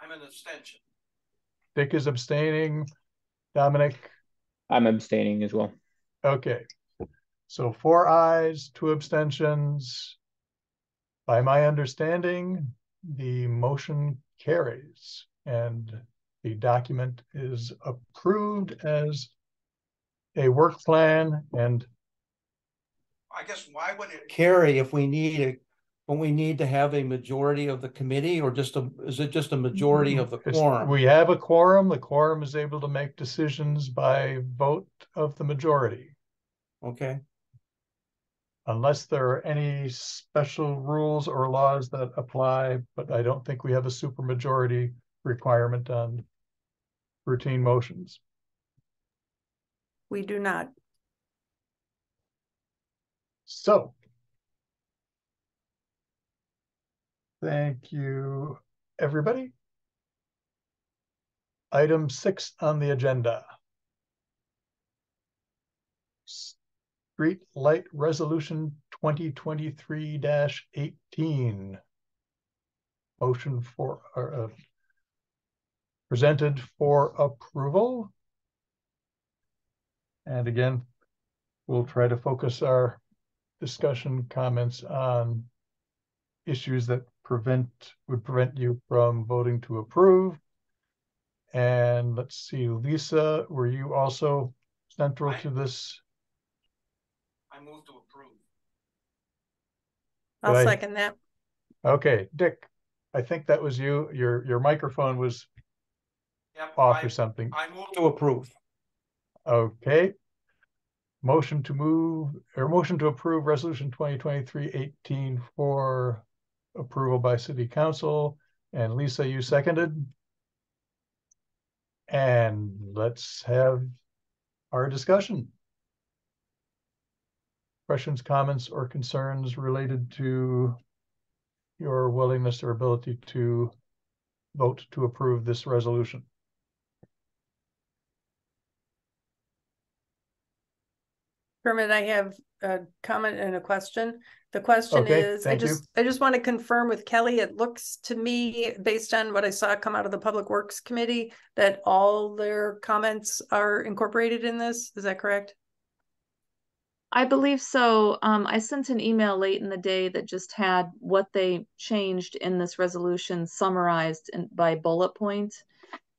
[SPEAKER 1] I'm an abstention.
[SPEAKER 2] Dick is abstaining. Dominic?
[SPEAKER 9] I'm abstaining as well.
[SPEAKER 2] Okay. So 4 ayes, 2 abstentions. By my understanding, the motion carries and the document is approved as a work plan. And
[SPEAKER 1] I guess why would it carry if we need when we need to have a majority of the committee, or is it just a majority of the quorum?
[SPEAKER 2] We have a quorum. The quorum is able to make decisions by vote of the majority.
[SPEAKER 1] Okay.
[SPEAKER 2] Unless there are any special rules or laws that apply, but I don't think we have a supermajority requirement on routine motions.
[SPEAKER 7] We do not.
[SPEAKER 2] So, thank you, everybody. Item 6 on the agenda. Street Light Resolution 2023-18. Motion for presented for approval. And again, we'll try to focus our discussion comments on issues that would prevent you from voting to approve. And let's see, Lisa, were you also central to this?
[SPEAKER 1] I move to approve.
[SPEAKER 7] I'll second that.
[SPEAKER 2] Okay, Dick, I think that was you. Your microphone was off or something.
[SPEAKER 1] I move to approve.
[SPEAKER 2] Okay. Motion to approve resolution 2023-18 for approval by city council. And Lisa, you seconded. And let's have our discussion. Questions, comments, or concerns related to your willingness or ability to vote to approve this resolution?
[SPEAKER 7] Kermit, I have a comment and a question. The question
[SPEAKER 2] Okay,
[SPEAKER 7] is, I just want to confirm with Kelly, it looks to me, based on what I saw come out of the Public Works Committee, that all their comments are incorporated in this. Is that correct?
[SPEAKER 6] I believe so. I sent an email late in the day that just had what they changed in this resolution summarized by bullet point.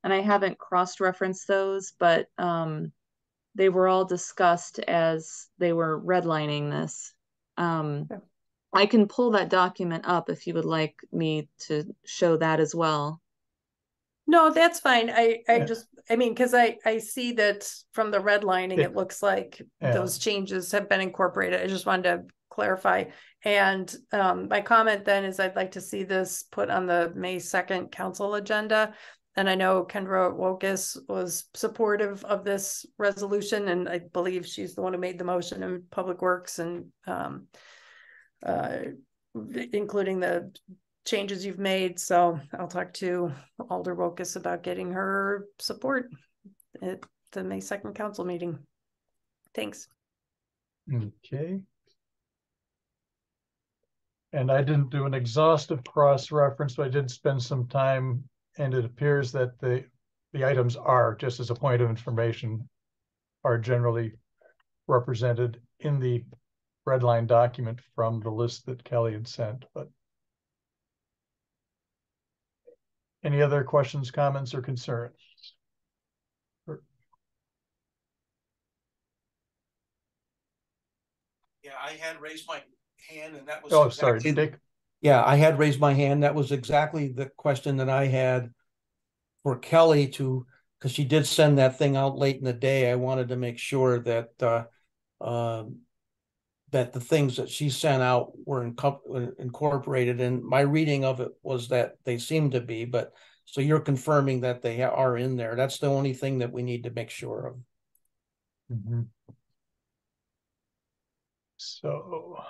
[SPEAKER 6] And I haven't cross-referenced those, but they were all discussed as they were redlining this. I can pull that document up if you would like me to show that as well.
[SPEAKER 7] No, that's fine. I mean, because I see that from the redlining, it looks like those changes have been incorporated. I just wanted to clarify. And my comment then is I'd like to see this put on the May 2nd council agenda. And I know Kendra Wokus was supportive of this resolution, and I believe she's the one who made the motion in Public Works, and including the changes you've made. So I'll talk to Alder Wokus about getting her support at the May 2nd council meeting. Thanks.
[SPEAKER 2] Okay. And I didn't do an exhaustive cross-reference, but I did spend some time, and it appears that the items are, just as a point of information, are generally represented in the red line document from the list that Kelly had sent. But any other questions, comments, or concerns?
[SPEAKER 1] Yeah, I had raised my hand, and that was
[SPEAKER 2] sorry, Dick.
[SPEAKER 1] Yeah, I had raised my hand. That was exactly the question that I had for Kelly because she did send that thing out late in the day. I wanted to make sure that that the things that she sent out were incorporated, and my reading of it was that they seem to be, but so you're confirming that they are in there. That's the only thing that we need to make sure of.
[SPEAKER 2] Mm-hmm. So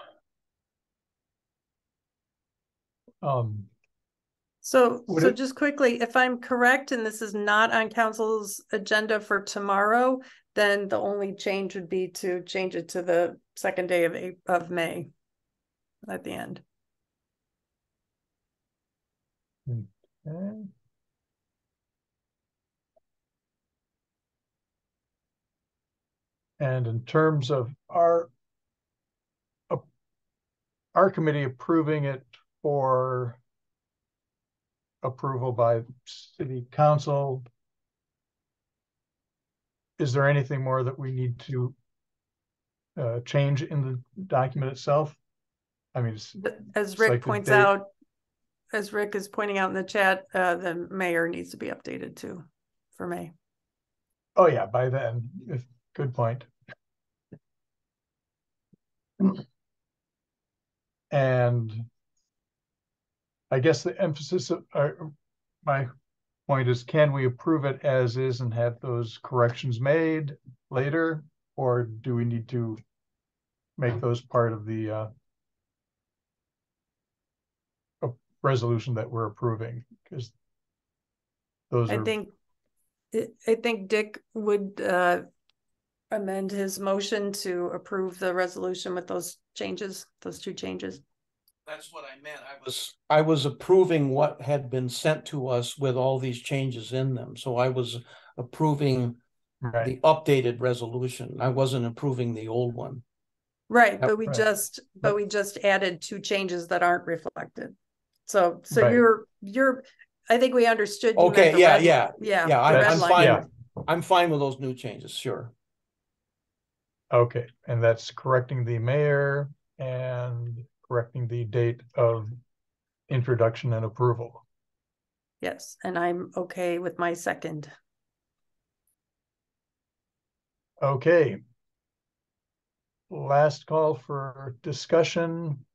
[SPEAKER 7] So just quickly, if I'm correct, and this is not on council's agenda for tomorrow, then the only change would be to change it to the 2nd day of May at the end.
[SPEAKER 2] Okay. And in terms of our committee approving it for approval by city council, is there anything more that we need to change in the document itself? I mean,
[SPEAKER 7] as Rick points out, as Rick is pointing out in the chat, the mayor needs to be updated too for May.
[SPEAKER 2] Oh yeah, by then. Good point. And I guess the emphasis of my point is, can we approve it as is and have those corrections made later, or do we need to make those part of the resolution that we're approving? Because those are.
[SPEAKER 7] I think Dick would amend his motion to approve the resolution with those changes, those 2 changes.
[SPEAKER 1] That's what I meant. I was approving what had been sent to us with all these changes in them. So I was approving
[SPEAKER 2] Right.
[SPEAKER 1] the updated resolution. I wasn't approving the old one.
[SPEAKER 7] Right, but we
[SPEAKER 2] right.
[SPEAKER 7] just added 2 changes that aren't reflected. So
[SPEAKER 2] Right.
[SPEAKER 7] you're I think we understood you meant
[SPEAKER 1] Okay,
[SPEAKER 7] the
[SPEAKER 1] yeah,
[SPEAKER 7] red,
[SPEAKER 1] yeah,
[SPEAKER 7] yeah,
[SPEAKER 1] yeah.
[SPEAKER 7] the red
[SPEAKER 1] I'm
[SPEAKER 7] line.
[SPEAKER 1] fine.
[SPEAKER 2] Yeah.
[SPEAKER 1] I'm fine with those new changes. Sure.
[SPEAKER 2] Okay, and that's correcting the mayor and correcting the date of introduction and approval.
[SPEAKER 7] Yes, and I'm okay with my second.
[SPEAKER 2] Okay. Last call for discussion.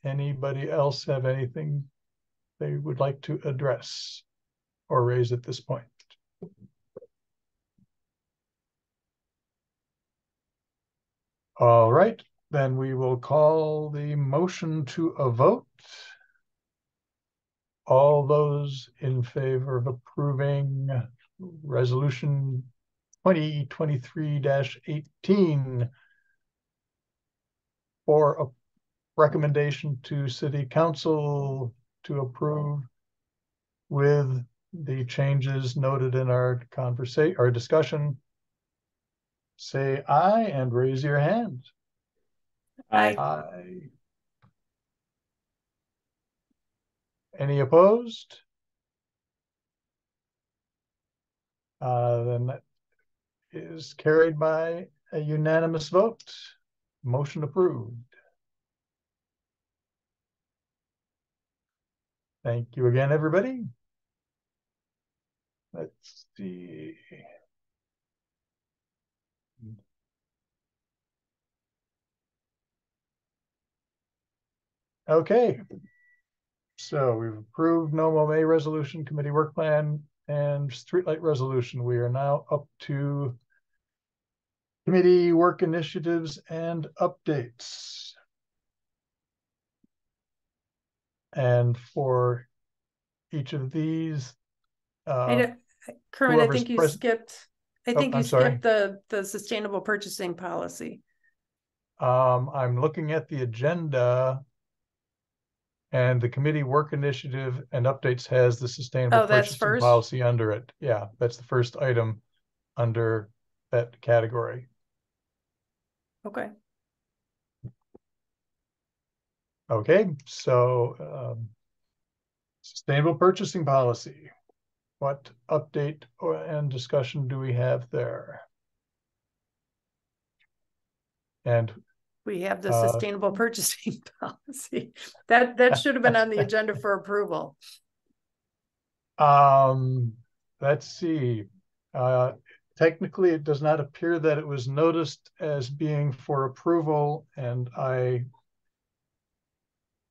[SPEAKER 2] Anybody else have anything they would like to address or raise at this point? All right, then we will call the motion to a vote. All those in favor of approving resolution 2023-18 for a recommendation to city council to approve with the changes noted in our discussion, say aye and raise your hand.
[SPEAKER 9] Aye.
[SPEAKER 2] Aye. Any opposed? Then that is carried by a unanimous vote. Motion approved. Thank you again, everybody. Let's see. Okay. So we've approved NOMO May resolution, committee work plan, and streetlight resolution. We are now up to committee work initiatives and updates. And for each of these,
[SPEAKER 7] Kermit, I think you skipped. I think you
[SPEAKER 2] sorry.
[SPEAKER 7] skipped the sustainable purchasing policy.
[SPEAKER 2] I'm looking at the agenda, and the committee work initiative and updates has the sustainable purchasing policy under it. Yeah, that's the first item under that category.
[SPEAKER 7] Okay.
[SPEAKER 2] Okay, so sustainable purchasing policy. What update and discussion do we have there? And
[SPEAKER 7] we have the sustainable purchasing policy. That should have been on the agenda for approval.
[SPEAKER 2] Let's see. Technically, it does not appear that it was noticed as being for approval, and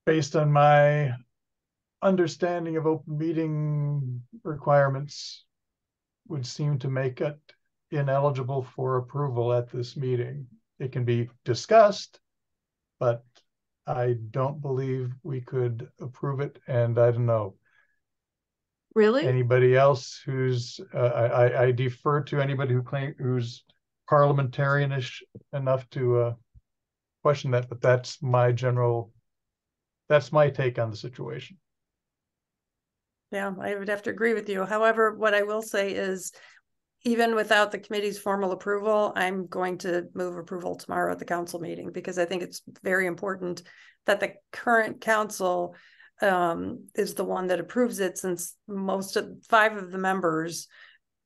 [SPEAKER 2] based on my understanding of open meeting requirements, would seem to make it ineligible for approval at this meeting. It can be discussed, but I don't believe we could approve it, and I don't know.
[SPEAKER 6] Really?
[SPEAKER 2] Anybody else who's I defer to anybody who's parliamentarianish enough to question that, but that's my take on the situation.
[SPEAKER 7] Yeah, I would have to agree with you. However, what I will say is, even without the committee's formal approval, I'm going to move approval tomorrow at the council meeting, because I think it's very important that the current council is the one that approves it, since 5 of the members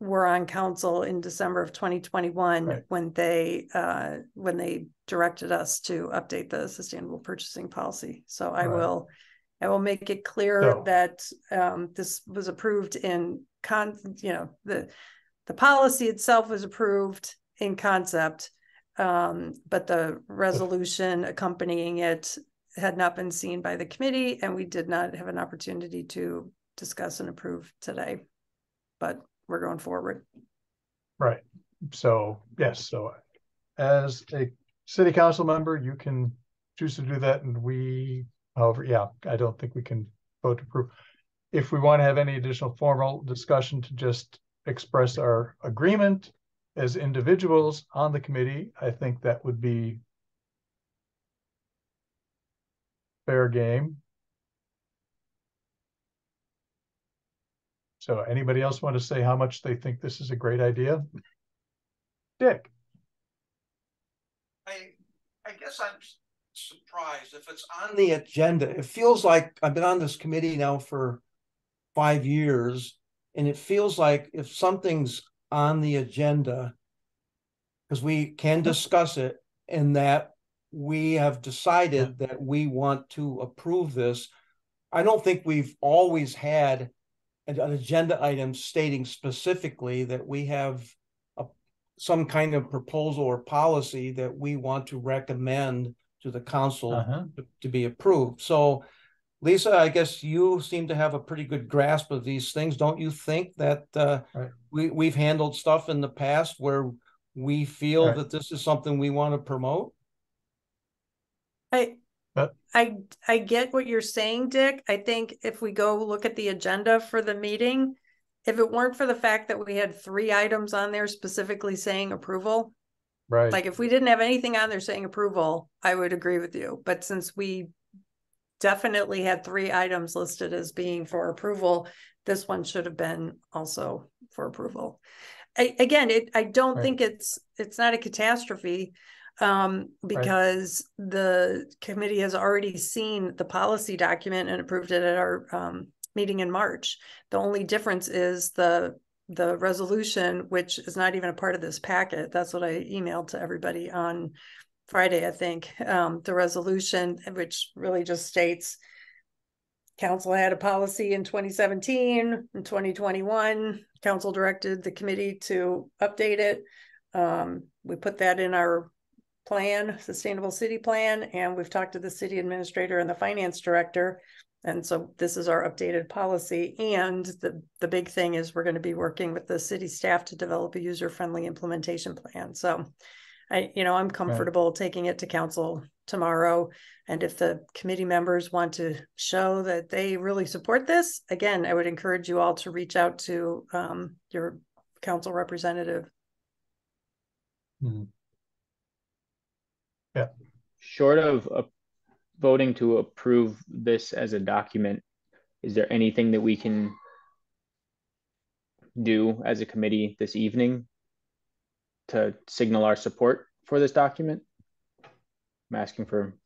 [SPEAKER 7] were on council in December of 2021, right, when they directed us to update the sustainable purchasing policy. So I will make it clear that this was approved in the policy itself was approved in concept, but the resolution accompanying it had not been seen by the committee, and we did not have an opportunity to discuss and approve today, but we're going forward.
[SPEAKER 2] Right. So yes, so as a city council member, you can choose to do that, and however, yeah, I don't think we can vote to approve. If we want to have any additional formal discussion to just express our agreement as individuals on the committee, I think that would be fair game. So anybody else want to say how much they think this is a great idea? Dick.
[SPEAKER 1] I guess I'm surprised if it's on the agenda. It feels like I've been on this committee now for 5 years, and it feels like if something's on the agenda, because we can discuss it, and that we have decided that we want to approve this. I don't think we've always had an agenda item stating specifically that we have some kind of proposal or policy that we want to recommend to the council to be approved. So, Lisa, I guess you seem to have a pretty good grasp of these things. Don't you think that we've handled stuff in the past where we feel that this is something we want to promote?
[SPEAKER 7] I get what you're saying, Dick. I think if we go look at the agenda for the meeting, if it weren't for the fact that we had 3 items on there specifically saying approval,
[SPEAKER 2] right?
[SPEAKER 7] Like if we didn't have anything on there saying approval, I would agree with you. But since we definitely had 3 items listed as being for approval, this one should have been also for approval. I don't think it's not a catastrophe. Because the committee has already seen the policy document and approved it at our meeting in March. The only difference is the resolution, which is not even a part of this packet. That's what I emailed to everybody on Friday, I think. The resolution, which really just states council had a policy in 2017, in 2021, council directed the committee to update it. We put that in our plan, sustainable city plan, and we've talked to the city administrator and the finance director, and so this is our updated policy. And the big thing is we're going to be working with the city staff to develop a user-friendly implementation plan. So I'm comfortable taking it to council tomorrow, and if the committee members want to show that they really support this, again, I would encourage you all to reach out to your council representative.
[SPEAKER 2] Yeah.
[SPEAKER 9] Short of voting to approve this as a document, is there anything that we can do as a committee this evening to signal our support for this document? I'm asking for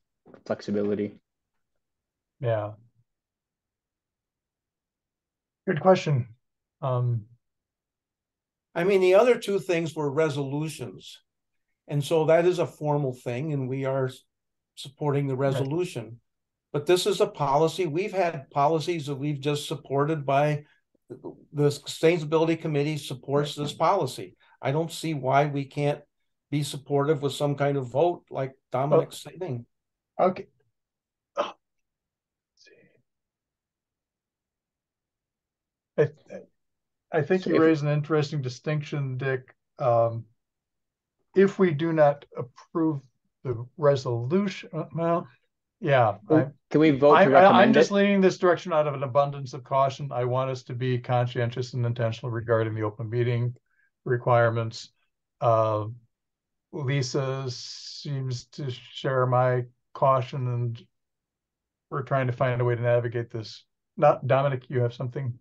[SPEAKER 9] flexibility.
[SPEAKER 2] Yeah. Good question.
[SPEAKER 1] I mean, the other 2 things were resolutions. And so that is a formal thing, and we are supporting the resolution. But this is a policy. We've had policies that we've just supported by the Sustainability Committee supports this policy. I don't see why we can't be supportive with some kind of vote like Dominic's saying.
[SPEAKER 2] Okay. I think you raise an interesting distinction, Dick. If we do not approve the resolution, can
[SPEAKER 9] we vote to recommend
[SPEAKER 2] I'm just leaning this direction out of an abundance of caution. I want us to be conscientious and intentional regarding the open meeting requirements. Lisa seems to share my caution, and we're trying to find a way to navigate this. Not Dominic, you have something?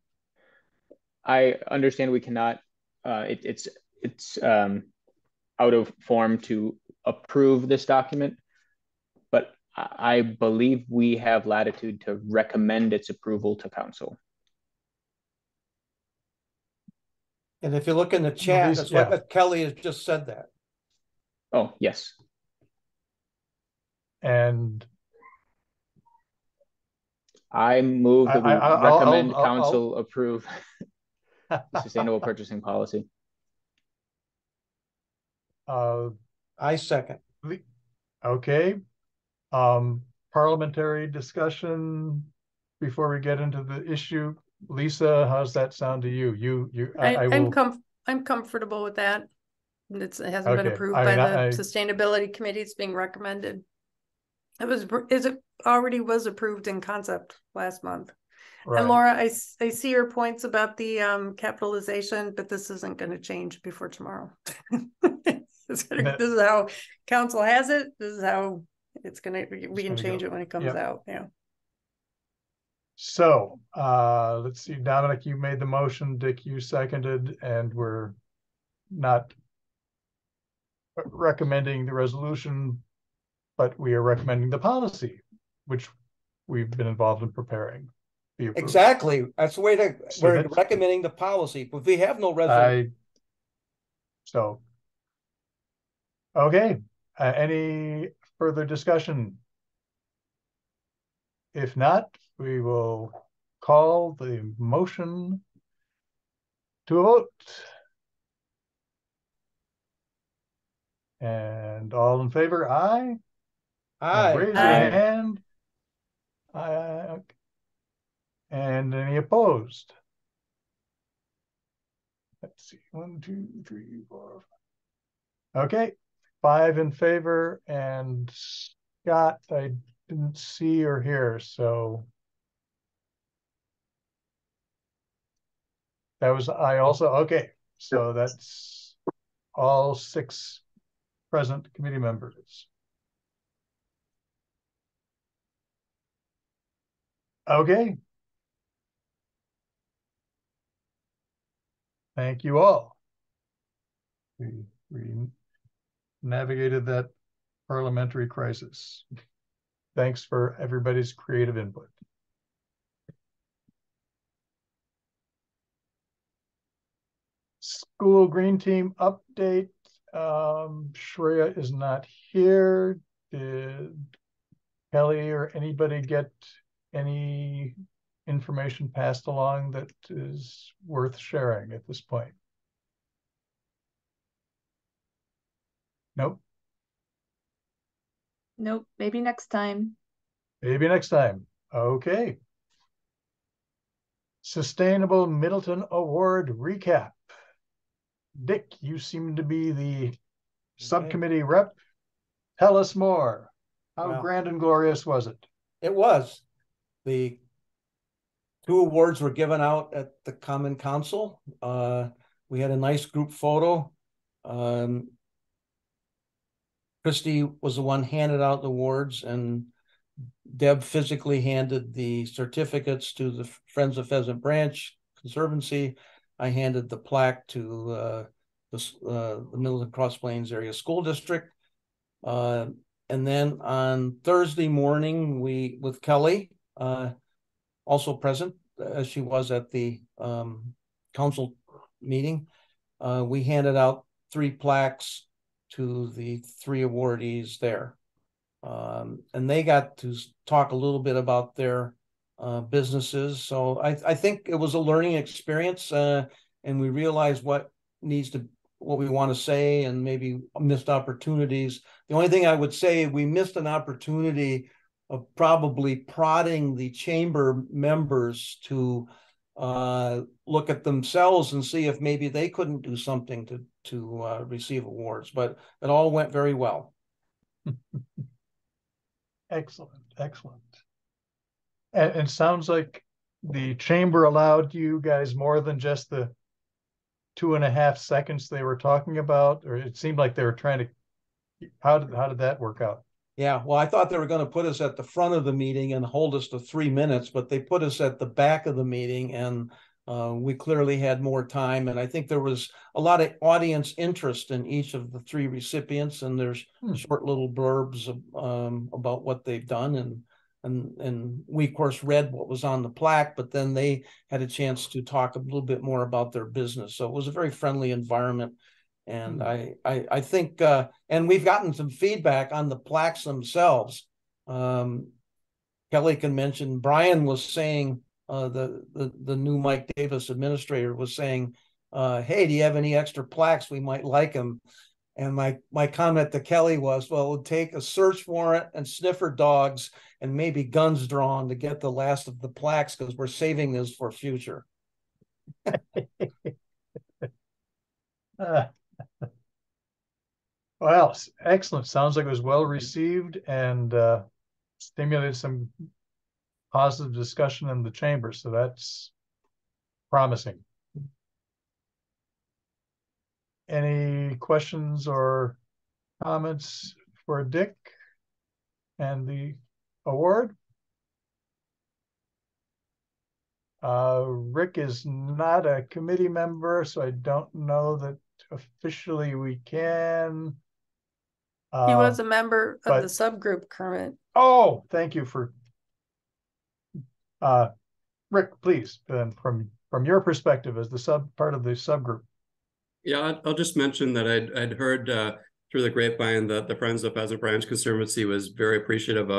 [SPEAKER 9] I understand we cannot. It's out of form to approve this document, but I believe we have latitude to recommend its approval to council.
[SPEAKER 1] And if you look in the chat, that's what Kelly has just said that.
[SPEAKER 9] Oh, yes.
[SPEAKER 2] And
[SPEAKER 9] I move that we recommend council approve the sustainable purchasing policy.
[SPEAKER 1] I second.
[SPEAKER 2] Okay. Parliamentary discussion before we get into the issue. Lisa, how's that sound to you?
[SPEAKER 7] I'm comfortable with that. It hasn't been approved by the Sustainability Committee. It's being recommended. It already was approved in concept last month. Right. And Laura, I see your points about the capitalization, but this isn't going to change before tomorrow. This is how council has it. This is how it's going to, we can change it when it comes out. Yeah.
[SPEAKER 2] So let's see, Dominic, you made the motion, Dick, you seconded, and we're not recommending the resolution, but we are recommending the policy, which we've been involved in preparing.
[SPEAKER 1] Exactly. That's the way to,
[SPEAKER 2] So
[SPEAKER 1] we're recommending the policy, but we have no resolution.
[SPEAKER 2] So, okay. Any further discussion? If not, we will call the motion to a vote. And all in favor, aye?
[SPEAKER 1] Aye.
[SPEAKER 2] Raise your
[SPEAKER 7] Aye.
[SPEAKER 2] hand. Aye. And any opposed? Let's see, 1, 2, 3, 4. Okay, 5 in favor, and Scott, I didn't see or hear, so that was I also. Okay, so that's all 6 present committee members. Okay. Thank you all. We navigated that parliamentary crisis. Thanks for everybody's creative input. School Green Team update. Shreya is not here. Did Kelly or anybody get any information passed along that is worth sharing at this point? Nope.
[SPEAKER 6] Nope, maybe next time.
[SPEAKER 2] Maybe next time. Okay. Sustainable Middleton Award recap. Dick, you seem to be the subcommittee rep. Tell us more. How grand and glorious was it?
[SPEAKER 1] It was. The 2 awards were given out at the Common Council. We had a nice group photo. Christy was the one handed out the awards, and Deb physically handed the certificates to the Friends of Pheasant Branch Conservancy. I handed the plaque to the Middleton Cross Plains Area School District. And then on Thursday morning, we, with Kelly, also present, as she was at the council meeting, we handed out 3 plaques to the 3 awardees there. And they got to talk a little bit about their businesses. So I think it was a learning experience, and we realized what we want to say, and maybe missed opportunities. The only thing I would say, we missed an opportunity of probably prodding the chamber members to look at themselves and see if maybe they couldn't do something to receive awards. But it all went very well.
[SPEAKER 2] Excellent, excellent. And sounds like the chamber allowed you guys more than just the 2.5 seconds they were talking about, or it seemed like they were trying to. How did that work out?
[SPEAKER 1] Yeah, well, I thought they were going to put us at the front of the meeting and hold us to 3 minutes, but they put us at the back of the meeting, and we clearly had more time. And I think there was a lot of audience interest in each of the 3 recipients, and there's short little blurbs about what they've done. And we, of course, read what was on the plaque, but then they had a chance to talk a little bit more about their business. So it was a very friendly environment. And I think, and we've gotten some feedback on the plaques themselves. Kelly can mention, Brian was saying, the new Mike Davis administrator was saying, hey, do you have any extra plaques? We might like them. And my comment to Kelly was, well, it would take a search warrant and sniffer dogs and maybe guns drawn to get the last of the plaques, because we're saving this for future.
[SPEAKER 2] Well, excellent. Sounds like it was well received and stimulated some positive discussion in the chamber. So that's promising. Any questions or comments for Dick and the award? Rick is not a committee member, so I don't know that officially we can
[SPEAKER 7] He was a member of the subgroup, Kermit.
[SPEAKER 2] Oh, thank you for Rick, please, from your perspective as the part of the subgroup.
[SPEAKER 10] Yeah, I'll just mention that I'd heard through the grapevine that the Friends of Pheasant Branch Conservancy was very appreciative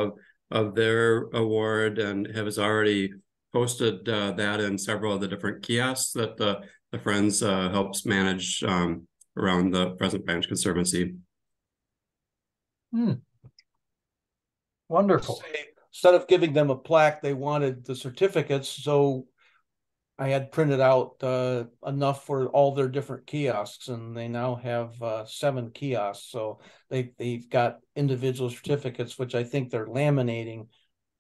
[SPEAKER 10] of their award and has already posted that in several of the different kiosks that the Friends helps manage around the Pheasant Branch Conservancy.
[SPEAKER 2] Wonderful.
[SPEAKER 1] Instead of giving them a plaque, they wanted the certificates, so I had printed out enough for all their different kiosks, and they now have 7 kiosks. So they've got individual certificates, which I think they're laminating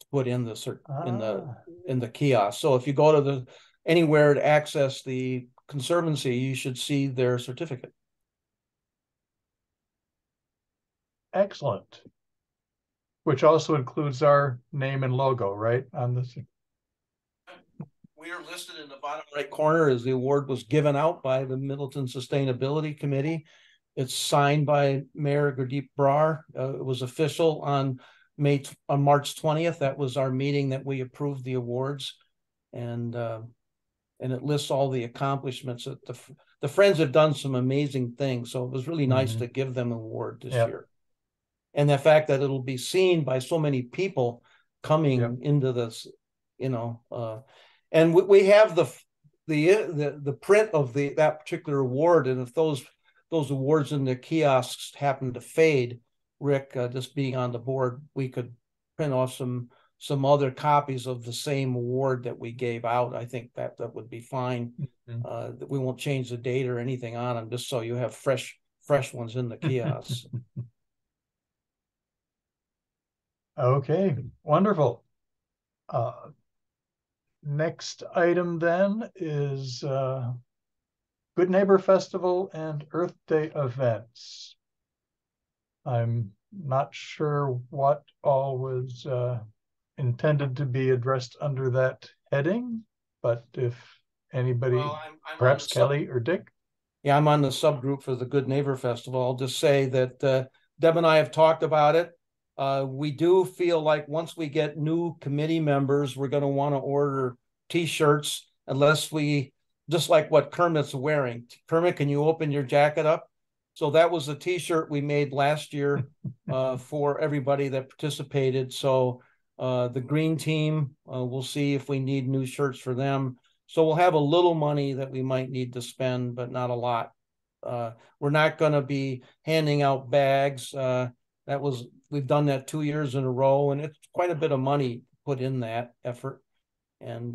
[SPEAKER 1] to put in the kiosk. So if you go to anywhere to access the conservancy, you should see their certificate.
[SPEAKER 2] Excellent. Which also includes our name and logo, right? On this.
[SPEAKER 1] We are listed in the bottom right corner as the award was given out by the Middleton Sustainability Committee. It's signed by Mayor Gurdeep Brar. It was official on March 20th. That was our meeting that we approved the awards, and it lists all the accomplishments that the Friends have done some amazing things. So it was really nice to give them an award this year. And the fact that it'll be seen by so many people coming into this, and we have the print of that particular award. And if those awards in the kiosks happen to fade, Rick, just being on the board, we could print off some other copies of the same award that we gave out. I think that would be fine. That we won't change the date or anything on them, just so you have fresh ones in the kiosks.
[SPEAKER 2] Okay, wonderful. Next item then is Good Neighbor Festival and Earth Day events. I'm not sure what all was intended to be addressed under that heading, but if anybody, I'm perhaps Kelly or Dick.
[SPEAKER 1] Yeah, I'm on the subgroup for the Good Neighbor Festival. I'll just say that Deb and I have talked about it. We do feel like once we get new committee members, we're going to want to order T-shirts, unless we, just like what Kermit's wearing. Kermit, can you open your jacket up? So that was a T-shirt we made last year for everybody that participated. So the green team, we'll see if we need new shirts for them. So we'll have a little money that we might need to spend, but not a lot. We're not going to be handing out bags. We've done that 2 years in a row, and it's quite a bit of money put in that effort. And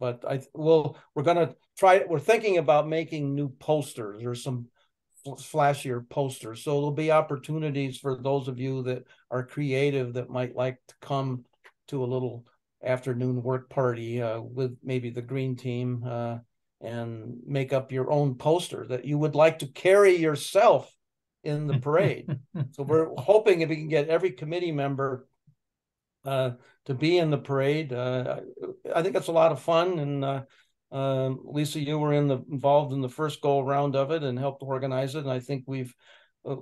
[SPEAKER 1] but we're going to try. We're thinking about making new posters or some flashier posters. So there'll be opportunities for those of you that are creative that might like to come to a little afternoon work party with maybe the green team and make up your own poster that you would like to carry yourself in the parade. So we're hoping if we can get every committee member to be in the parade. I think it's a lot of fun. And Lisa, you were involved in the first go around of it and helped organize it. And I think we've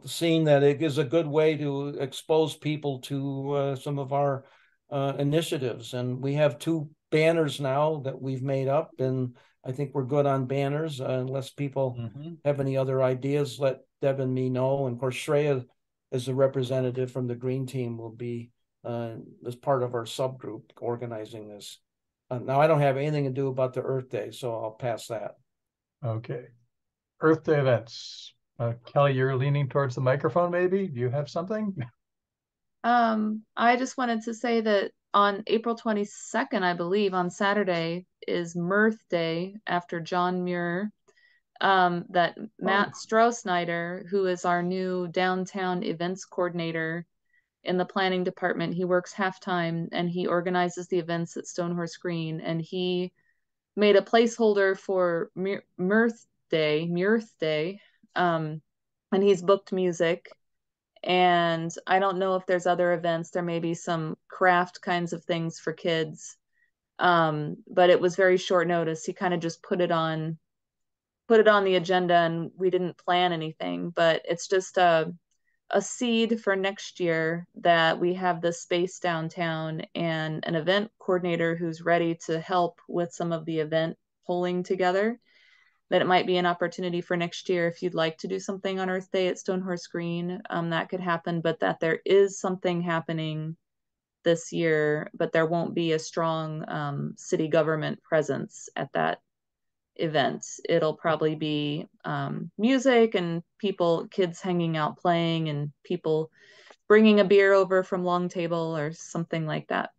[SPEAKER 1] seen that it is a good way to expose people to some of our initiatives. And we have 2 banners now that we've made up, and I think we're good on banners. Unless people have any other ideas, let Deb and me know. And of course, Shreya, as a representative from the green team, will be as part of our subgroup organizing this. Now, I don't have anything to do about the Earth Day, so I'll pass that.
[SPEAKER 2] Okay. Earth Day events. Kelly, you're leaning towards the microphone, maybe? Do you have something?
[SPEAKER 6] I just wanted to say that on April 22nd, I believe, on Saturday, is Mirth Day after John Muir. That Matt Strauss-Snyder, who is our new downtown events coordinator in the planning department, he works half-time and he organizes the events at Stonehorse Green, and he made a placeholder for Mirth Day, and he's booked music. And I don't know if there's other events. There may be some craft kinds of things for kids, but it was very short notice. He kind of just put it on the agenda, and we didn't plan anything. But it's just a seed for next year that we have the space downtown and an event coordinator who's ready to help with some of the event pulling together, that it might be an opportunity for next year if you'd like to do something on Earth Day at Stonehorse Green, that could happen, but that there is something happening this year, but there won't be a strong city government presence at that event. It'll probably be music and people, kids hanging out playing, and people bringing a beer over from Long Table or something like that.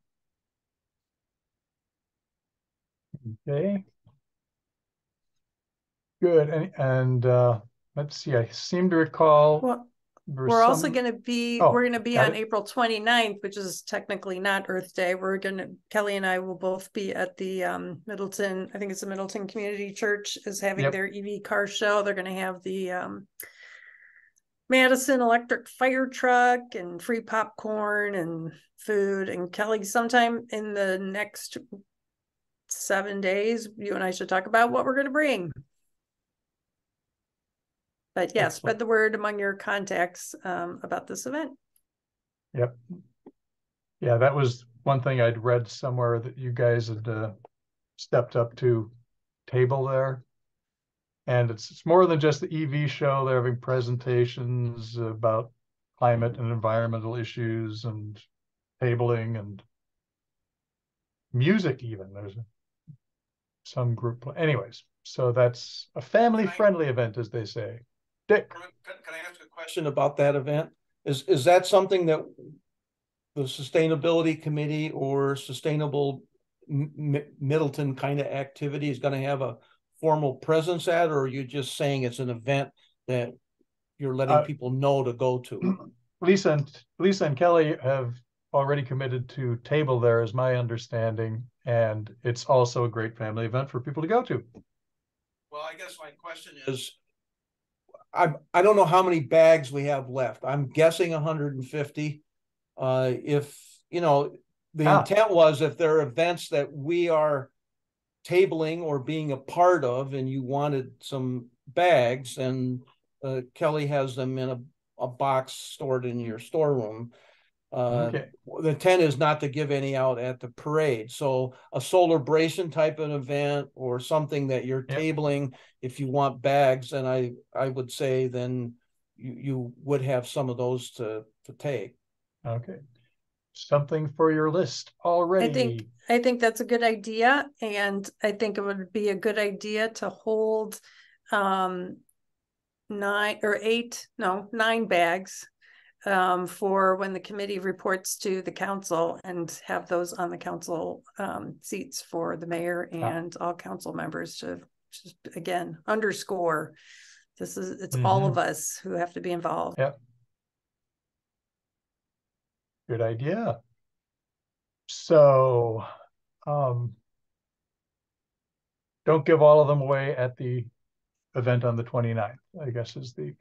[SPEAKER 2] Okay. Good. And let's see, I seem to recall.
[SPEAKER 7] Well, we're also going to be, we're going to be on
[SPEAKER 2] it.
[SPEAKER 7] April 29th, which is technically not Earth Day. We're going to, Kelly and I will both be at the Middleton, I think it's the Middleton Community Church is having their EV car show. They're going to have the Madison electric fire truck and free popcorn and food. And Kelly, sometime in the next 7 days, you and I should talk about what we're going to bring. But yes, spread the word among your contacts about this event.
[SPEAKER 2] Yep. Yeah, that was one thing I'd read somewhere, that you guys had stepped up to table there. And it's more than just the EV show. They're having presentations about climate and environmental issues and tabling and music even. There's some group. Anyways, so that's a family-friendly event, as they say. Dick.
[SPEAKER 1] Can I ask a question about that event? Is that something that the Sustainability Committee or Sustainable Middleton kind of activity is going to have a formal presence at, or are you just saying it's an event that you're letting people know to go to?
[SPEAKER 2] Lisa and Kelly have already committed to table there, is my understanding, and it's also a great family event for people to go to.
[SPEAKER 1] Well, I guess my question is, I don't know how many bags we have left. I'm guessing 150. If, you know, the intent was, if there are events that we are tabling or being a part of and you wanted some bags, and Kelly has them in a box stored in your storeroom. The intent is not to give any out at the parade. So a celebration type of event or something that you're tabling, if you want bags, and I would say then you would have some of those to take.
[SPEAKER 2] Okay. Something for your list already.
[SPEAKER 7] I think that's a good idea. And I think it would be a good idea to hold 9 bags for when the committee reports to the council, and have those on the council seats for the mayor and all council members to just, again, underscore it's all of us who have to be involved.
[SPEAKER 2] Yep. Good idea. So don't give all of them away at the event on the 29th, I guess is the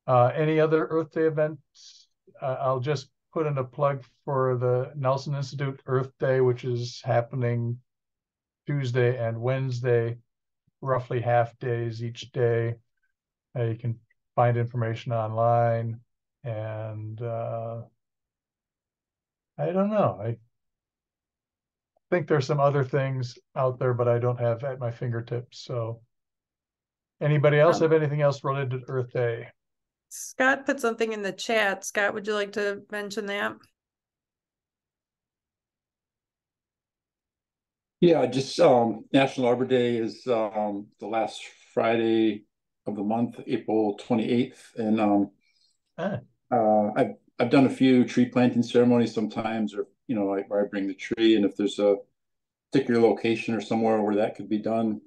[SPEAKER 2] any other Earth Day events? I'll just put in a plug for the Nelson Institute Earth Day, which is happening Tuesday and Wednesday, roughly half days each day. You can find information online, and I don't know. I think there's some other things out there, but I don't have at my fingertips. So anybody else have anything else related to Earth Day?
[SPEAKER 7] Scott put something in the chat. Scott, would you like to mention that?
[SPEAKER 11] Yeah, just National Arbor Day is the last Friday of the month, April 28th. And I've done a few tree planting ceremonies sometimes, or where I bring the tree, and if there's a particular location or somewhere where that could be done,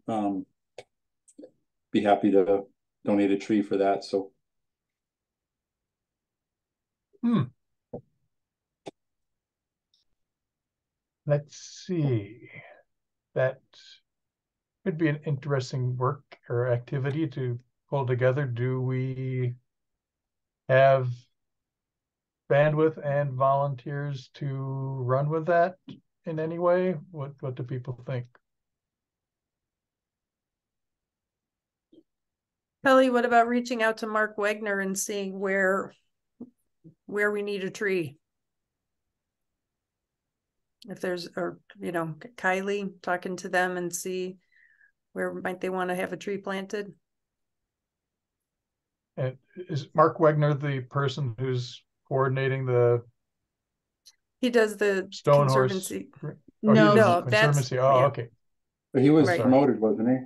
[SPEAKER 11] be happy to donate a tree for that. So
[SPEAKER 2] let's see. That could be an interesting work or activity to pull together. Do we have bandwidth and volunteers to run with that in any way? What do people think?
[SPEAKER 7] Kelly, what about reaching out to Mark Wagner and seeing where we need a tree? If there's, or, you know, Kylie, talking to them and see where might they want to have a tree planted?
[SPEAKER 2] And is Mark Wagner the person who's coordinating the
[SPEAKER 7] He does the
[SPEAKER 2] Stone
[SPEAKER 7] Conservancy.
[SPEAKER 2] Horse?
[SPEAKER 6] No,
[SPEAKER 7] No,
[SPEAKER 2] Conservancy. Oh,
[SPEAKER 7] yeah.
[SPEAKER 2] okay.
[SPEAKER 11] But he was
[SPEAKER 7] Right.
[SPEAKER 11] promoted, wasn't he?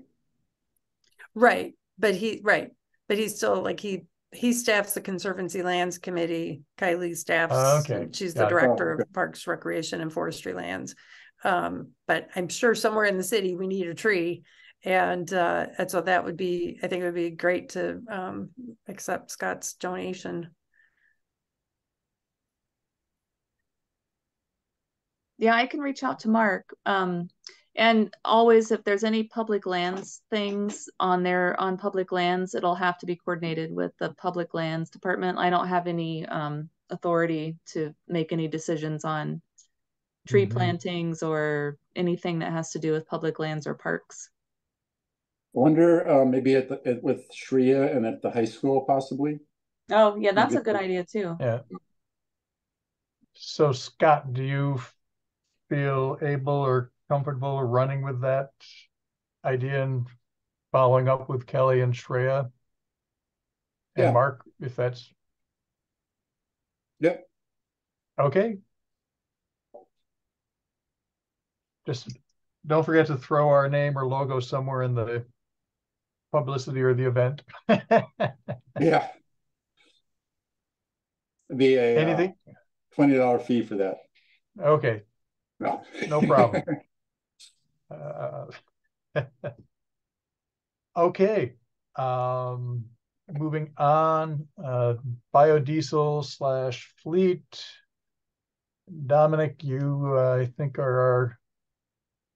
[SPEAKER 7] Right, but he's still like he staffs the Conservancy Lands Committee. Kylie staffs,
[SPEAKER 2] Okay,
[SPEAKER 7] she's the
[SPEAKER 2] got it.
[SPEAKER 7] director
[SPEAKER 11] Oh, okay.
[SPEAKER 7] of Parks, Recreation, and Forestry Lands. But I'm sure somewhere in the city we need a tree, and so that would be, I think it would be great to accept Scott's donation.
[SPEAKER 6] Yeah, I can reach out to Mark. And always, if there's any public lands things on public lands, it'll have to be coordinated with the public lands department. I don't have any authority to make any decisions on tree plantings or anything that has to do with public lands or parks.
[SPEAKER 11] I wonder, maybe with Shreya and at the high school, possibly.
[SPEAKER 6] Oh, yeah, that's
[SPEAKER 11] Maybe
[SPEAKER 6] a good idea too.
[SPEAKER 2] Yeah. So Scott, do you feel able or comfortable running with that idea and following up with Kelly and Shreya and
[SPEAKER 11] Yeah.
[SPEAKER 2] Mark, if that's
[SPEAKER 11] Yep.
[SPEAKER 2] okay? Just don't forget to throw our name or logo somewhere in the publicity or the event.
[SPEAKER 11] Yeah. It'd be a
[SPEAKER 2] Anything?
[SPEAKER 11] $20 fee for that.
[SPEAKER 2] Okay,
[SPEAKER 11] No,
[SPEAKER 2] no problem. Okay, moving on, biodiesel / fleet. Dominic, you, I think, are our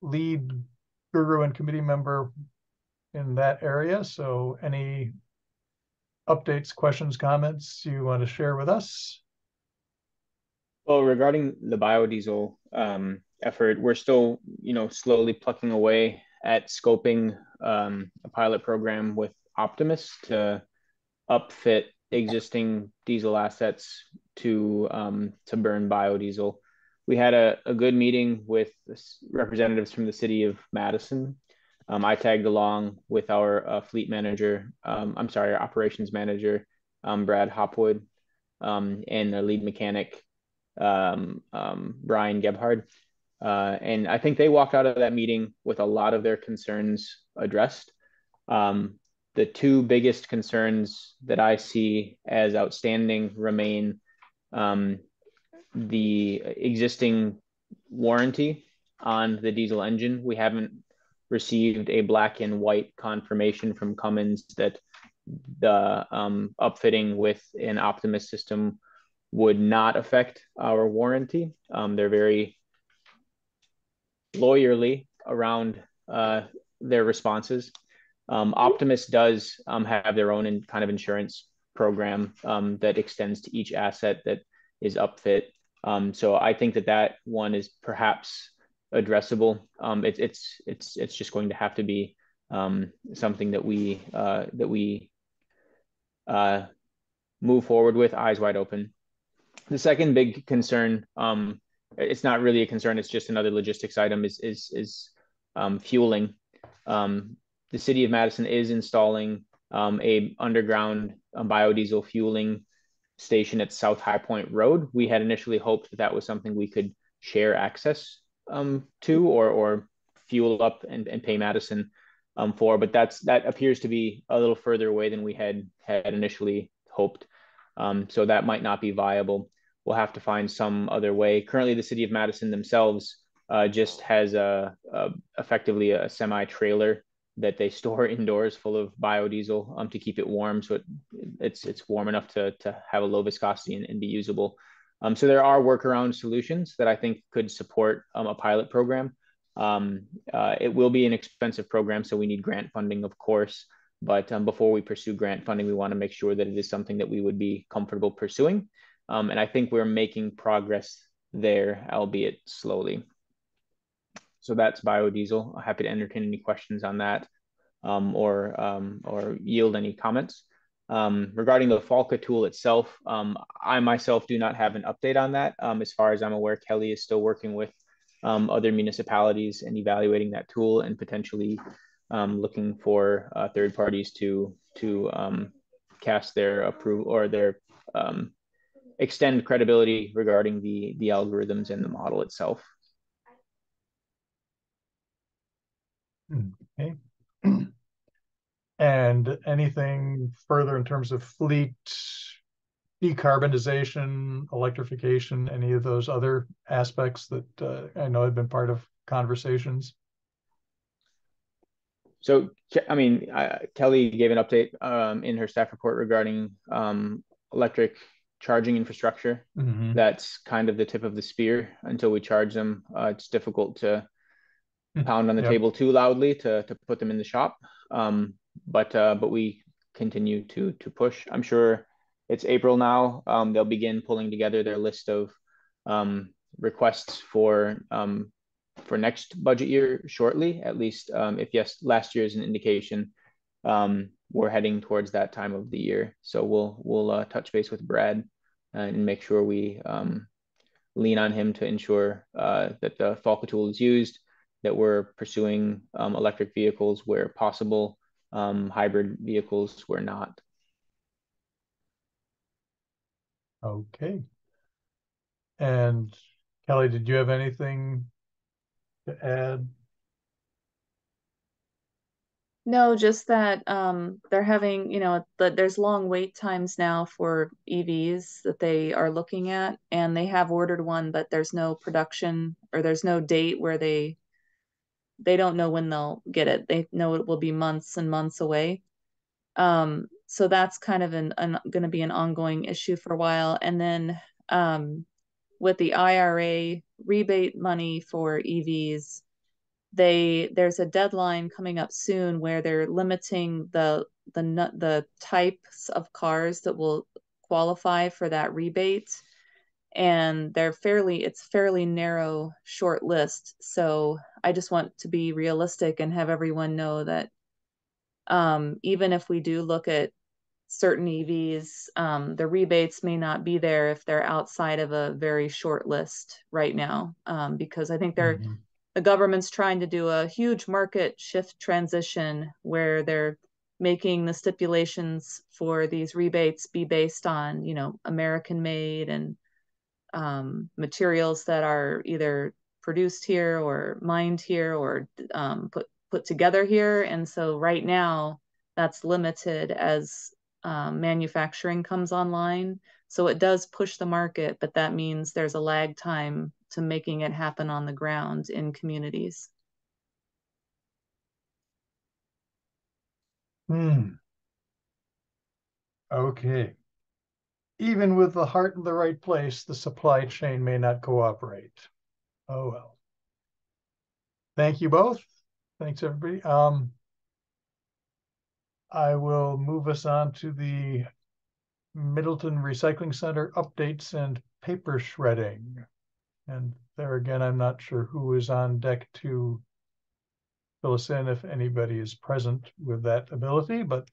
[SPEAKER 2] lead guru and committee member in that area. So any updates, questions, comments you want to share with us?
[SPEAKER 9] Well, regarding the biodiesel effort, we're still, slowly plucking away at scoping a pilot program with Optimus to upfit existing diesel assets to burn biodiesel. We had a good meeting with representatives from the city of Madison. I tagged along with our fleet manager, our operations manager, Brad Hopwood, and the lead mechanic, Brian Gebhard. And I think they walked out of that meeting with a lot of their concerns addressed. The two biggest concerns that I see as outstanding remain the existing warranty on the diesel engine. We haven't received a black and white confirmation from Cummins that the upfitting with an Optimus system would not affect our warranty. They're very lawyerly around their responses. Optimus does have their own kind of insurance program that extends to each asset that is upfit. So I think that one is perhaps addressable. It's just going to have to be something that we move forward with eyes wide open. The second big concern, it's not really a concern, it's just another logistics item, is fueling. The city of Madison is installing a underground biodiesel fueling station at South High Point Road. We had initially hoped that was something we could share access to or fuel up and pay Madison for, but that appears to be a little further away than we had initially hoped. So that might not be viable. We'll have to find some other way. Currently, the city of Madison themselves just has effectively a semi-trailer that they store indoors full of biodiesel to keep it warm, so it's warm enough to have a low viscosity and be usable. So there are workaround solutions that I think could support a pilot program. It will be an expensive program, so we need grant funding, of course. But before we pursue grant funding, we want to make sure that it is something that we would be comfortable pursuing. And I think we're making progress there, albeit slowly. So that's biodiesel. I'm happy to entertain any questions on that. or yield any comments. Regarding the Falca tool itself, I myself do not have an update on that. As far as I'm aware, Kelly is still working with other municipalities and evaluating that tool and potentially looking for third parties to cast their approval or their extend credibility regarding the algorithms and the model itself.
[SPEAKER 2] Okay. And anything further in terms of fleet decarbonization, electrification, any of those other aspects that I know have been part of conversations?
[SPEAKER 9] So, I mean, Kelly gave an update in her staff report regarding electric charging infrastructure.
[SPEAKER 2] Mm-hmm.
[SPEAKER 9] That's kind of the tip of the spear. Until we charge them, it's difficult to pound on the table too loudly to put them in the shop. But we continue to push. I'm sure it's April now. They'll begin pulling together their list of requests for next budget year shortly. At least, if yes, last year is an indication, we're heading towards that time of the year. So we'll touch base with Brad and make sure we lean on him to ensure that the Falca tool is used, that we're pursuing electric vehicles where possible, hybrid vehicles where not.
[SPEAKER 2] Okay. And Kelly, did you have anything to add?
[SPEAKER 6] No, just that they're having, there's long wait times now for EVs that they are looking at, and they have ordered one, but there's no production or there's no date where they don't know when they'll get it. They know it will be months and months away. So that's kind of going to be an ongoing issue for a while. And then with the IRA rebate money for EVs, there's a deadline coming up soon where they're limiting the types of cars that will qualify for that rebate, and it's fairly narrow, short list. So I just want to be realistic and have everyone know that even if we do look at certain EVs, the rebates may not be there if they're outside of a very short list right now, because I think the government's trying to do a huge market shift transition where they're making the stipulations for these rebates be based on, American made and materials that are either produced here or mined here or put together here. And so right now that's limited as manufacturing comes online. So it does push the market, but that means there's a lag time to making it happen on the ground in communities.
[SPEAKER 2] Okay. Even with the heart in the right place, the supply chain may not cooperate. Oh well. Thank you both. Thanks everybody. I will move us on to the Middleton Recycling Center updates and paper shredding. And there again, I'm not sure who is on deck to fill us in if anybody is present with that ability, but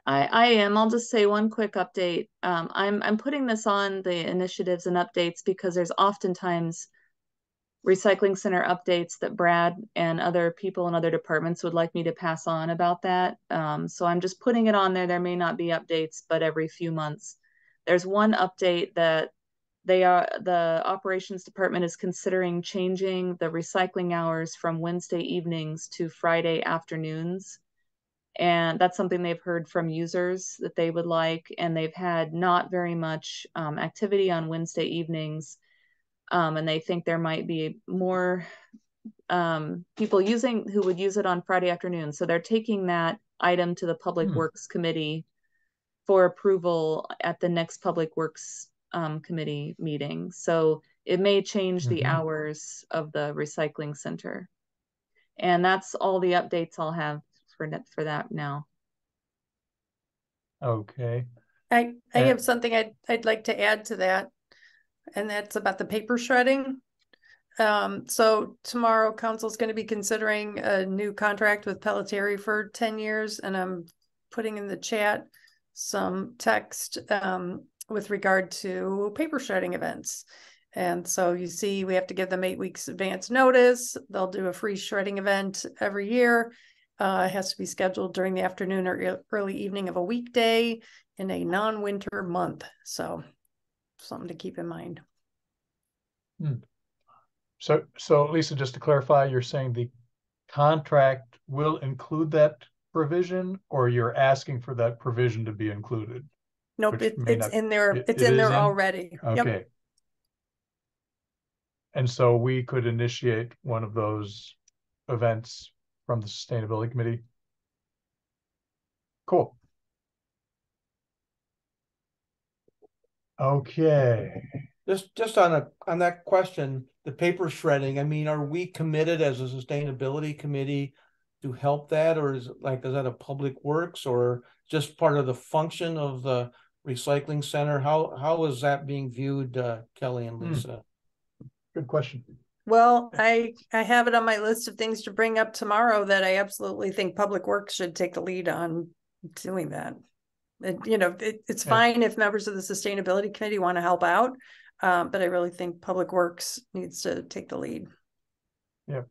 [SPEAKER 6] I am. I'll just say one quick update. I'm putting this on the initiatives and updates because there's oftentimes recycling center updates that Brad and other people in other departments would like me to pass on about that. So I'm just putting it on there. There may not be updates, but every few months. There's one update that the operations department is considering changing the recycling hours from Wednesday evenings to Friday afternoons. And that's something they've heard from users that they would like, and they've had not very much activity on Wednesday evenings, and they think there might be more people who would use it on Friday afternoon. So they're taking that item to the Public Works Committee for approval at the next Public Works Committee meeting. So it may change the hours of the recycling center. And that's all the updates I'll have for that now.
[SPEAKER 2] okay.
[SPEAKER 7] I have something I'd like to add to that, and that's about the paper shredding. So tomorrow council's going to be considering a new contract with Pelletieri for 10 years. And I'm putting in the chat some text with regard to paper shredding events. And so you see, we have to give them 8 weeks advance notice. They'll do a free shredding event every year. It has to be scheduled during the afternoon or early evening of a weekday in a non-winter month. So something to keep in mind.
[SPEAKER 2] So Lisa, just to clarify, you're saying the contract will include that provision, or you're asking for that provision to be included?
[SPEAKER 7] Nope, it's in there. It's in there already.
[SPEAKER 2] Okay.
[SPEAKER 7] Yep.
[SPEAKER 2] And so we could initiate one of those events from the Sustainability Committee. Cool. Okay.
[SPEAKER 1] Just on that question, the paper shredding, I mean, are we committed as a sustainability committee to help that, or is that a public works, or just part of the function of the recycling center? How is that being viewed, Kelly and Lisa?
[SPEAKER 2] Good question.
[SPEAKER 7] Well, I have it on my list of things to bring up tomorrow that I absolutely think Public Works should take the lead on doing that. It's fine if members of the Sustainability Committee want to help out, but I really think Public Works needs to take the lead.
[SPEAKER 2] Yep.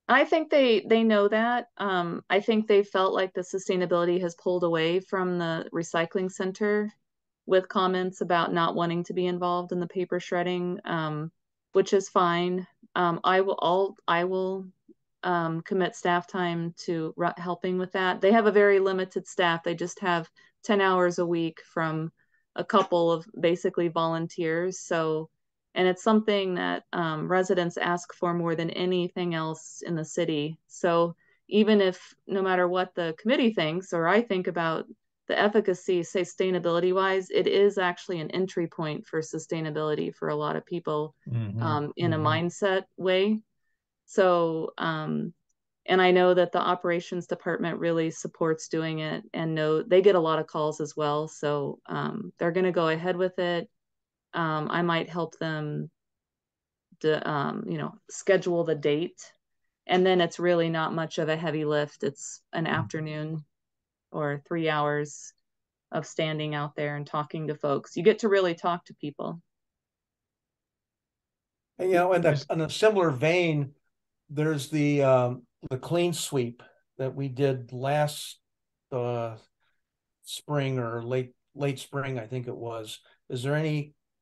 [SPEAKER 6] I think they know that. I think they felt like the sustainability has pulled away from the recycling center with comments about not wanting to be involved in the paper shredding, which is fine. I will commit staff time to helping with that. They have a very limited staff. They just have 10 hours a week from a couple of basically volunteers. So, and it's something that residents ask for more than anything else in the city. So even if, no matter what the committee thinks or I think about the efficacy, sustainability wise, it is actually an entry point for sustainability for a lot of people in a mindset way. So, and I know that the operations department really supports doing it, and they get a lot of calls as well. So they're going to go ahead with it. I might help them to, schedule the date, and then it's really not much of a heavy lift. It's an afternoon or 3 hours of standing out there and talking to folks. You get to really talk to people.
[SPEAKER 1] And, in a similar vein, there's the clean sweep that we did last spring or late spring, I think it was. Is there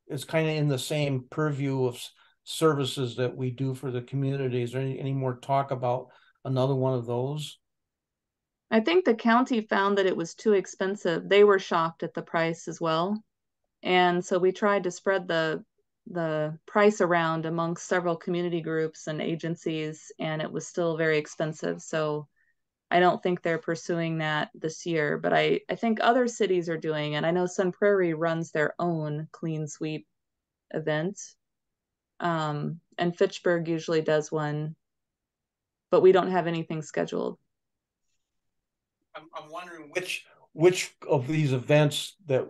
[SPEAKER 1] it's kind of in the same purview of services that we do for the community. Is there any more talk about another one of those?
[SPEAKER 6] I think the county found that it was too expensive. They were shocked at the price as well. And so we tried to spread the price around amongst several community groups and agencies, and it was still very expensive. So I don't think they're pursuing that this year, but I think other cities are doing it. I know Sun Prairie runs their own clean sweep event. And Fitchburg usually does one, but we don't have anything scheduled.
[SPEAKER 1] I'm wondering which of these events that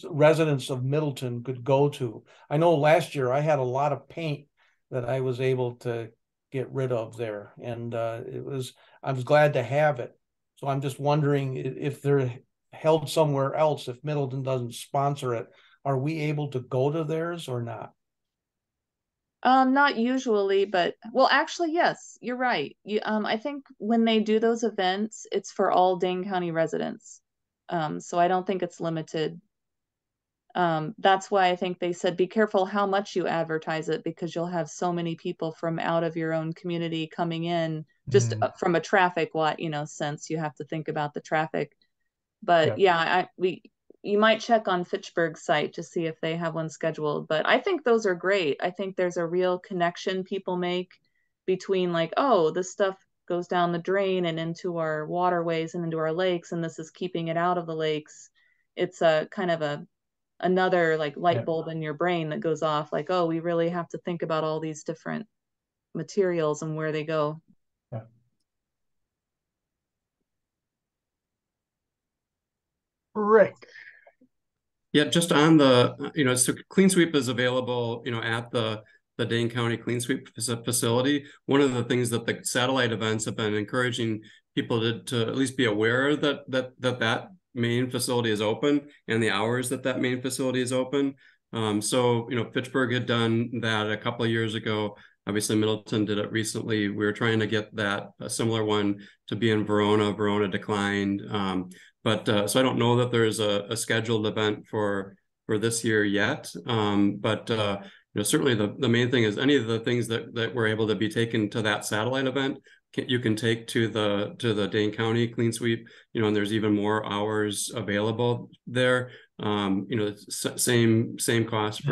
[SPEAKER 1] residents of Middleton could go to. I know last year I had a lot of paint that I was able to get rid of there, and I was glad to have it. So I'm just wondering if they're held somewhere else, if Middleton doesn't sponsor it, are we able to go to theirs or not?
[SPEAKER 6] Not usually, but well, actually, yes, you're right. I think when they do those events, it's for all Dane County residents. So I don't think it's limited. That's why I think they said, be careful how much you advertise it, because you'll have so many people from out of your own community coming in just from a traffic, sense. You have to think about the traffic. But you might check on Fitchburg's site to see if they have one scheduled, but I think those are great. I think there's a real connection people make between this stuff goes down the drain and into our waterways and into our lakes, and this is keeping it out of the lakes. It's a kind of another light bulb in your brain that goes off, we really have to think about all these different materials and where they go.
[SPEAKER 2] Yeah. Rick.
[SPEAKER 10] Yeah, just on the, so Clean Sweep is available, at the the Dane County Clean Sweep facility. One of the things that the satellite events have been encouraging people to at least be aware that main facility is open and the hours that main facility is open. So, you know, Fitchburg had done that a couple of years ago. Obviously, Middleton did it recently. We were trying to get a similar one to be in Verona. Verona declined. So I don't know that there's a scheduled event for this year yet. You know, certainly the main thing is any of the things that were able to be taken to that satellite event, you can take to the Dane County Clean Sweep, you know, and there's even more hours available there. You know, same cost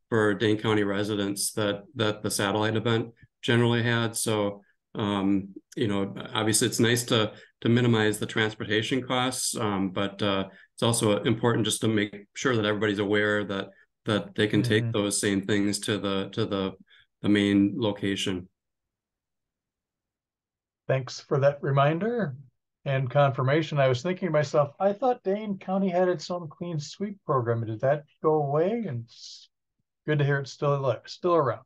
[SPEAKER 10] for Dane County residents that the satellite event generally had. So, you know, obviously it's nice to minimize the transportation costs, but it's also important just to make sure that everybody's aware that they can take those same things to the main location.
[SPEAKER 2] Thanks for that reminder and confirmation. I was thinking to myself, I thought Dane County had its own clean sweep program. Did that go away? And it's good to hear it's still around.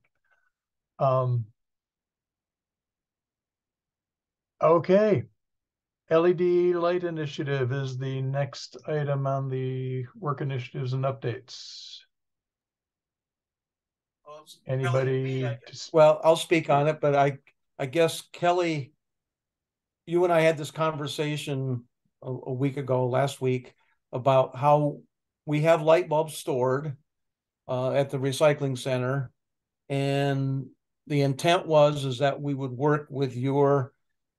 [SPEAKER 2] Okay. LED light initiative is the next item on the work initiatives and updates. Anybody?
[SPEAKER 1] Well, I'll speak on it, but I guess Kelly, you and I had this conversation a week ago, last week, about how we have light bulbs stored at the recycling center, and the intent is that we would work with your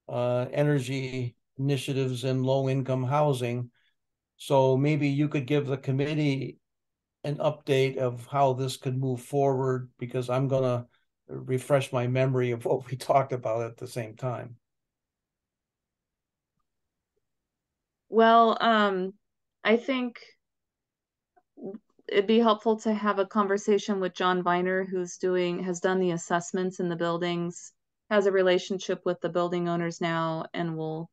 [SPEAKER 1] energy initiatives in low-income housing. So maybe you could give the committee an update of how this could move forward, because I'm going to refresh my memory of what we talked about at the same time.
[SPEAKER 6] Well, I think it'd be helpful to have a conversation with John Viner, has done the assessments in the buildings, has a relationship with the building owners now, and will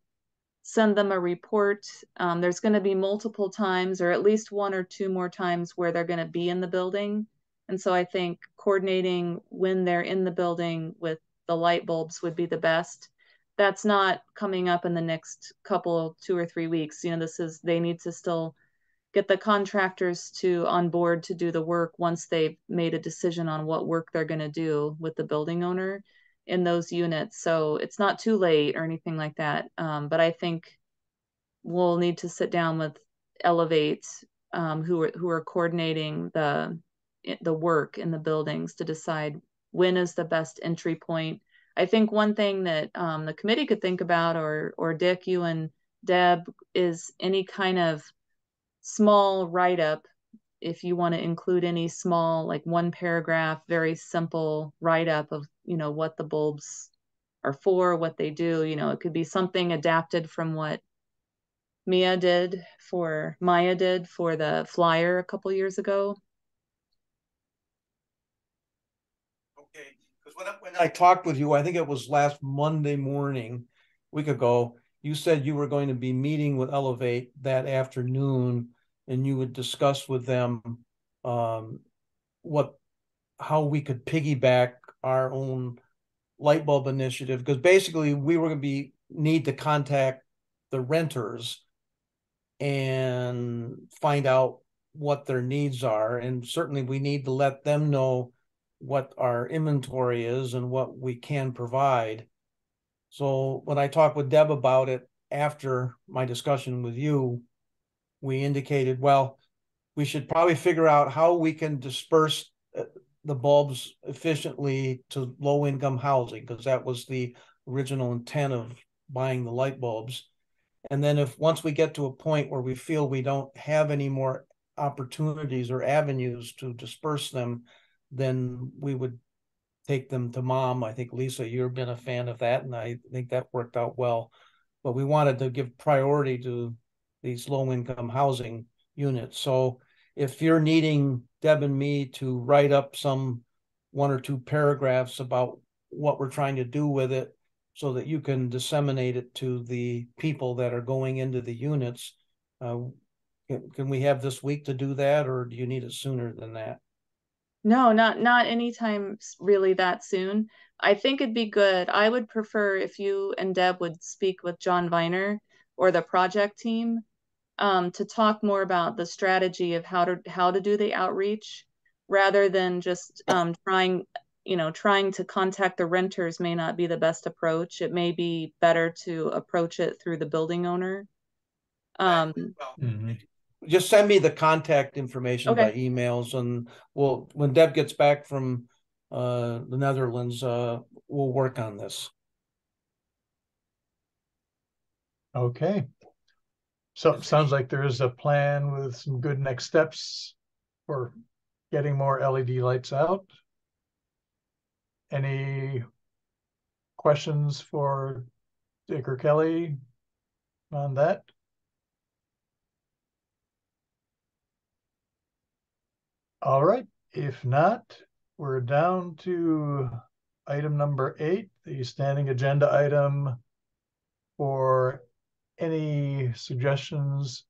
[SPEAKER 6] send them a report. There's going to be multiple times, or at least one or two more times, where they're going to be in the building. And so I think coordinating when they're in the building with the light bulbs would be the best. That's not coming up in the next 2 or 3 weeks. You know, they need to still get the contractors on board to do the work once they've made a decision on what work they're going to do with the building owner in those units. So it's not too late or anything like that. But I think we'll need to sit down with Elevate, who are coordinating the work in the buildings, to decide when is the best entry point. I think one thing that the committee could think about, or Dick, you and Deb, is any kind of small write-up, if you want to include any small, like 1 paragraph, very simple write-up of, you know, what the bulbs are for, what they do. You know, it could be something adapted from what Maya did for the flyer a couple years ago.
[SPEAKER 1] Okay, because when I talked with you, I think it was last Monday morning, a week ago, you said you were going to be meeting with Elevate that afternoon, and you would discuss with them how we could piggyback our own light bulb initiative, because basically we were going to need to contact the renters and find out what their needs are, and certainly we need to let them know what our inventory is and what we can provide. So when I talked with Deb about it after my discussion with you, we indicated, well, we should probably figure out how we can disperse the bulbs efficiently to low-income housing, because that was the original intent of buying the light bulbs. And then once we get to a point where we feel we don't have any more opportunities or avenues to disperse them, then we would take them to mom. I think, Lisa, you've been a fan of that, and I think that worked out well. But we wanted to give priority to these low-income housing units. So if you're needing Deb and me to write up some 1 or 2 paragraphs about what we're trying to do with it, so that you can disseminate it to the people that are going into the units, can we have this week to do that, or do you need it sooner than that?
[SPEAKER 6] No, not anytime really that soon. I think it'd be good. I would prefer if you and Deb would speak with John Viner or the project team to talk more about the strategy of how to do the outreach rather than just trying to contact the renters may not be the best approach. It may be better to approach it through the building owner.
[SPEAKER 1] Just send me the contact information by
[SPEAKER 6] Okay.
[SPEAKER 1] emails, and when Deb gets back from the Netherlands, we'll work on this.
[SPEAKER 2] Okay. So it sounds like there is a plan with some good next steps for getting more LED lights out. Any questions for Dick or Kelly on that? All right. If not, we're down to item number 8, the standing agenda item for any suggestions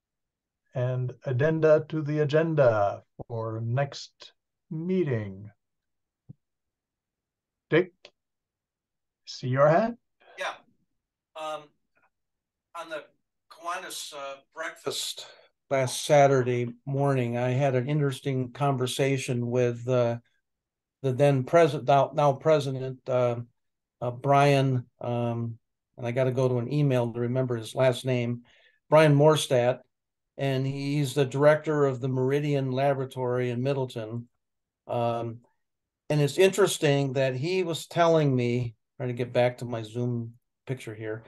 [SPEAKER 2] and addenda to the agenda for next meeting. Dick, see your hand?
[SPEAKER 1] Yeah. On the Kiwanis breakfast last Saturday morning, I had an interesting conversation with the then president, now president, Brian, and I got to go to an email to remember his last name, Brian Morstadt, and he's the director of the Meridian Laboratory in Middleton. And it's interesting that he was telling me, trying to get back to my Zoom picture here,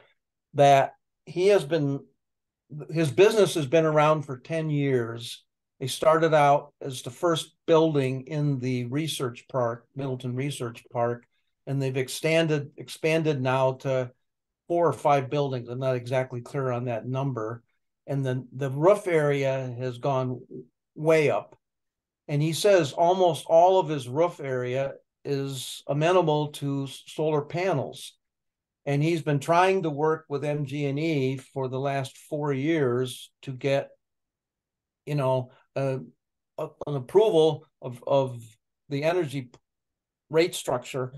[SPEAKER 1] that his business has been around for 10 years. They started out as the first building in the research park, Middleton Research Park, and they've expanded now to 4 or 5 buildings. I'm not exactly clear on that number. And then the roof area has gone way up. And he says almost all of his roof area is amenable to solar panels. And he's been trying to work with MG&E for the last 4 years to get, an approval of the energy rate structure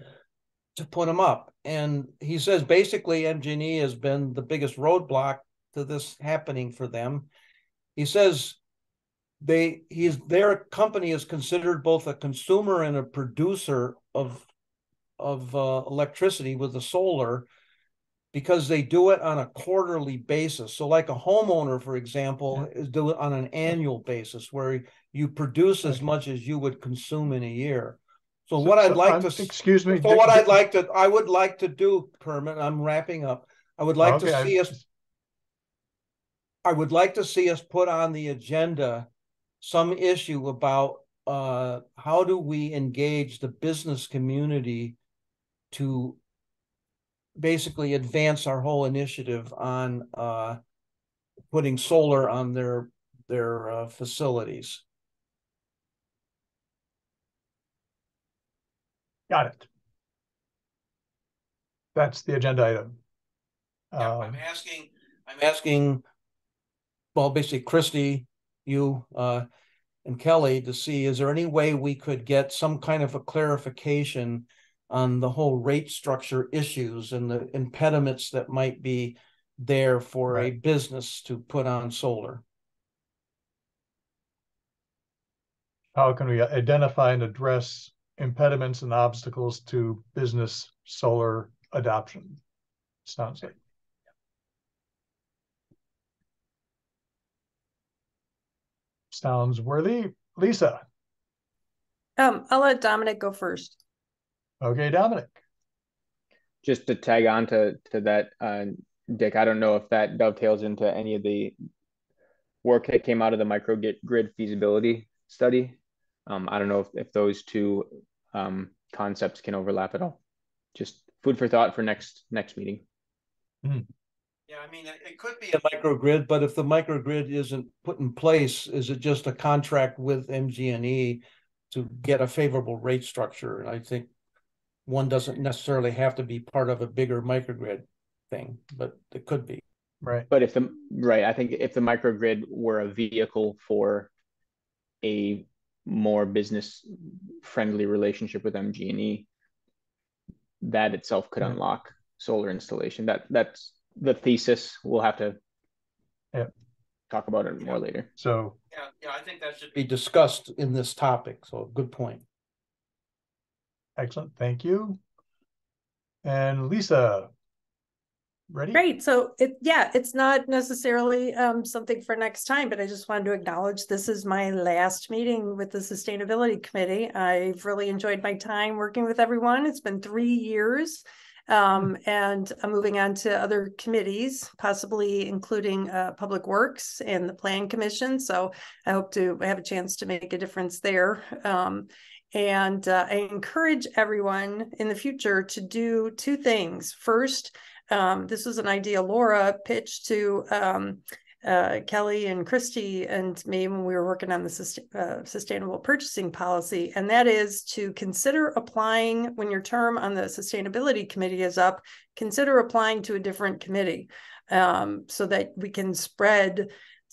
[SPEAKER 1] to put them up. And he says basically MG&E has been the biggest roadblock to this happening for them. He says their company is considered both a consumer and a producer of electricity with the solar, because they do it on a quarterly basis. So like a homeowner, for example, is do it on an annual basis where you produce as much as you would consume in a year. So what I'd like to,
[SPEAKER 2] excuse me.
[SPEAKER 1] So what I would like to do, Kermit, I'm wrapping up. I would like to see us put on the agenda some issue about how do we engage the business community to basically advance our whole initiative on putting solar on their facilities.
[SPEAKER 2] Got it. That's the agenda item.
[SPEAKER 1] I'm asking, well, basically Christy, you and Kelly, to see, is there any way we could get some kind of a clarification on the whole rate structure issues and the impediments that might be there for a business to put on solar?
[SPEAKER 2] How can we identify and address impediments and obstacles to business solar adoption? Sounds like. Sounds worthy. Lisa.
[SPEAKER 7] I'll let Dominic go first.
[SPEAKER 2] Okay, Dominic.
[SPEAKER 9] Just to tag on to that, Dick, I don't know if that dovetails into any of the work that came out of the microgrid feasibility study. I don't know if those two concepts can overlap at all. Just food for thought for next meeting.
[SPEAKER 1] Yeah, I mean, it could be a microgrid, but if the microgrid isn't put in place, is it just a contract with MG&E to get a favorable rate structure? And I think one doesn't necessarily have to be part of a bigger microgrid thing, but it could be.
[SPEAKER 2] Right.
[SPEAKER 9] But I think if the microgrid were a vehicle for a more business friendly relationship with MG&E, that itself could unlock solar installation. That's the thesis. We'll have to talk about it more later.
[SPEAKER 2] So
[SPEAKER 1] yeah, I think that should be discussed in this topic. So good point.
[SPEAKER 2] Excellent, thank you. And Lisa, ready?
[SPEAKER 7] Great. So it's not necessarily something for next time, but I just wanted to acknowledge this is my last meeting with the Sustainability Committee. I've really enjoyed my time working with everyone. It's been 3 years. And I'm moving on to other committees, possibly including Public Works and the Plan Commission. So I hope to have a chance to make a difference there. And I encourage everyone in the future to do 2 things. First, this was an idea Laura pitched to Kelly and Christy and me when we were working on the sustainable purchasing policy, and that is to consider applying when your term on the sustainability committee is up, consider applying to a different committee so that we can spread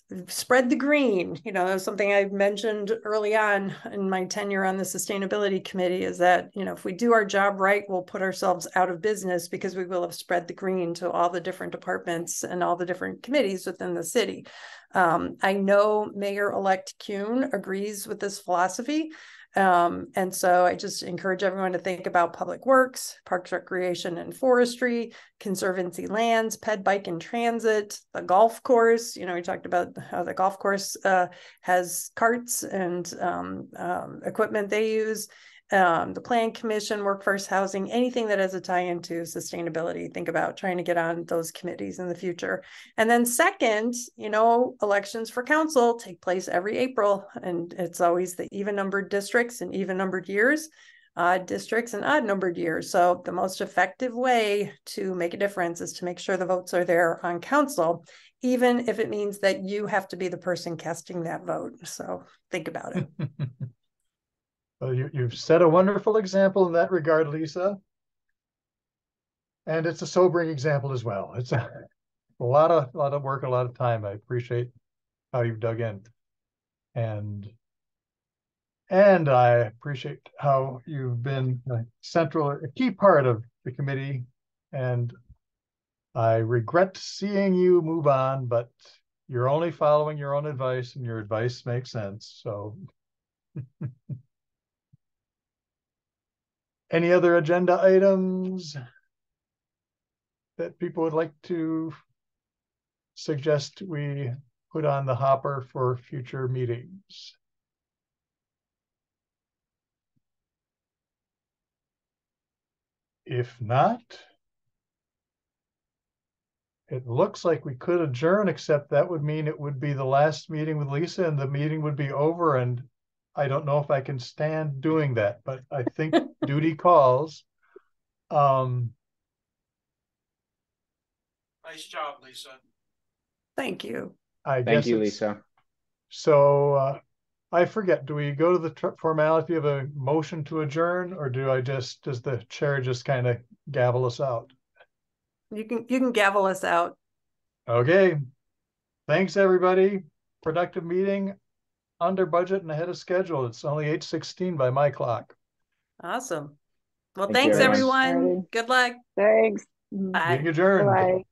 [SPEAKER 7] the green. You know, something I mentioned early on in my tenure on the sustainability committee is that, you know, if we do our job right, we'll put ourselves out of business because we will have spread the green to all the different departments and all the different committees within the city. I know Mayor-elect Kuhn agrees with this philosophy. And so I just encourage everyone to think about Public Works, Parks, Recreation, and Forestry, Conservancy Lands, Ped Bike and Transit, the golf course. You know, we talked about how the golf course has carts and equipment they use. The Plan Commission, Workforce Housing, anything that has a tie into sustainability, think about trying to get on those committees in the future. And then second, you know, elections for council take place every April, and it's always the even numbered districts and even numbered years, odd districts and odd numbered years. So the most effective way to make a difference is to make sure the votes are there on council, even if it means that you have to be the person casting that vote. So think about it.
[SPEAKER 2] Well, you've set a wonderful example in that regard, Lisa. And it's a sobering example as well. It's a lot of work, a lot of time. I appreciate how you've dug in. And I appreciate how you've been a key part of the committee. And I regret seeing you move on, but you're only following your own advice, and your advice makes sense. So any other agenda items that people would like to suggest we put on the hopper for future meetings? If not, it looks like we could adjourn, except that would mean it would be the last meeting with Lisa and the meeting would be over, and I don't know if I can stand doing that, but I think duty calls.
[SPEAKER 1] Nice job, Lisa.
[SPEAKER 7] Thank you.
[SPEAKER 9] Thank you, Lisa.
[SPEAKER 2] So I forget, do we go to the formality of a motion to adjourn, or does the chair just kind of gavel us out?
[SPEAKER 7] You can gavel us out.
[SPEAKER 2] Okay. Thanks, everybody. Productive meeting, under budget and ahead of schedule. It's only 8:16 by my clock.
[SPEAKER 7] Awesome. Well,
[SPEAKER 9] Thank you,
[SPEAKER 7] thanks, everyone.
[SPEAKER 12] everyone.
[SPEAKER 7] Good luck.
[SPEAKER 12] Thanks.
[SPEAKER 7] Bye.
[SPEAKER 2] Meeting adjourned.
[SPEAKER 12] Bye.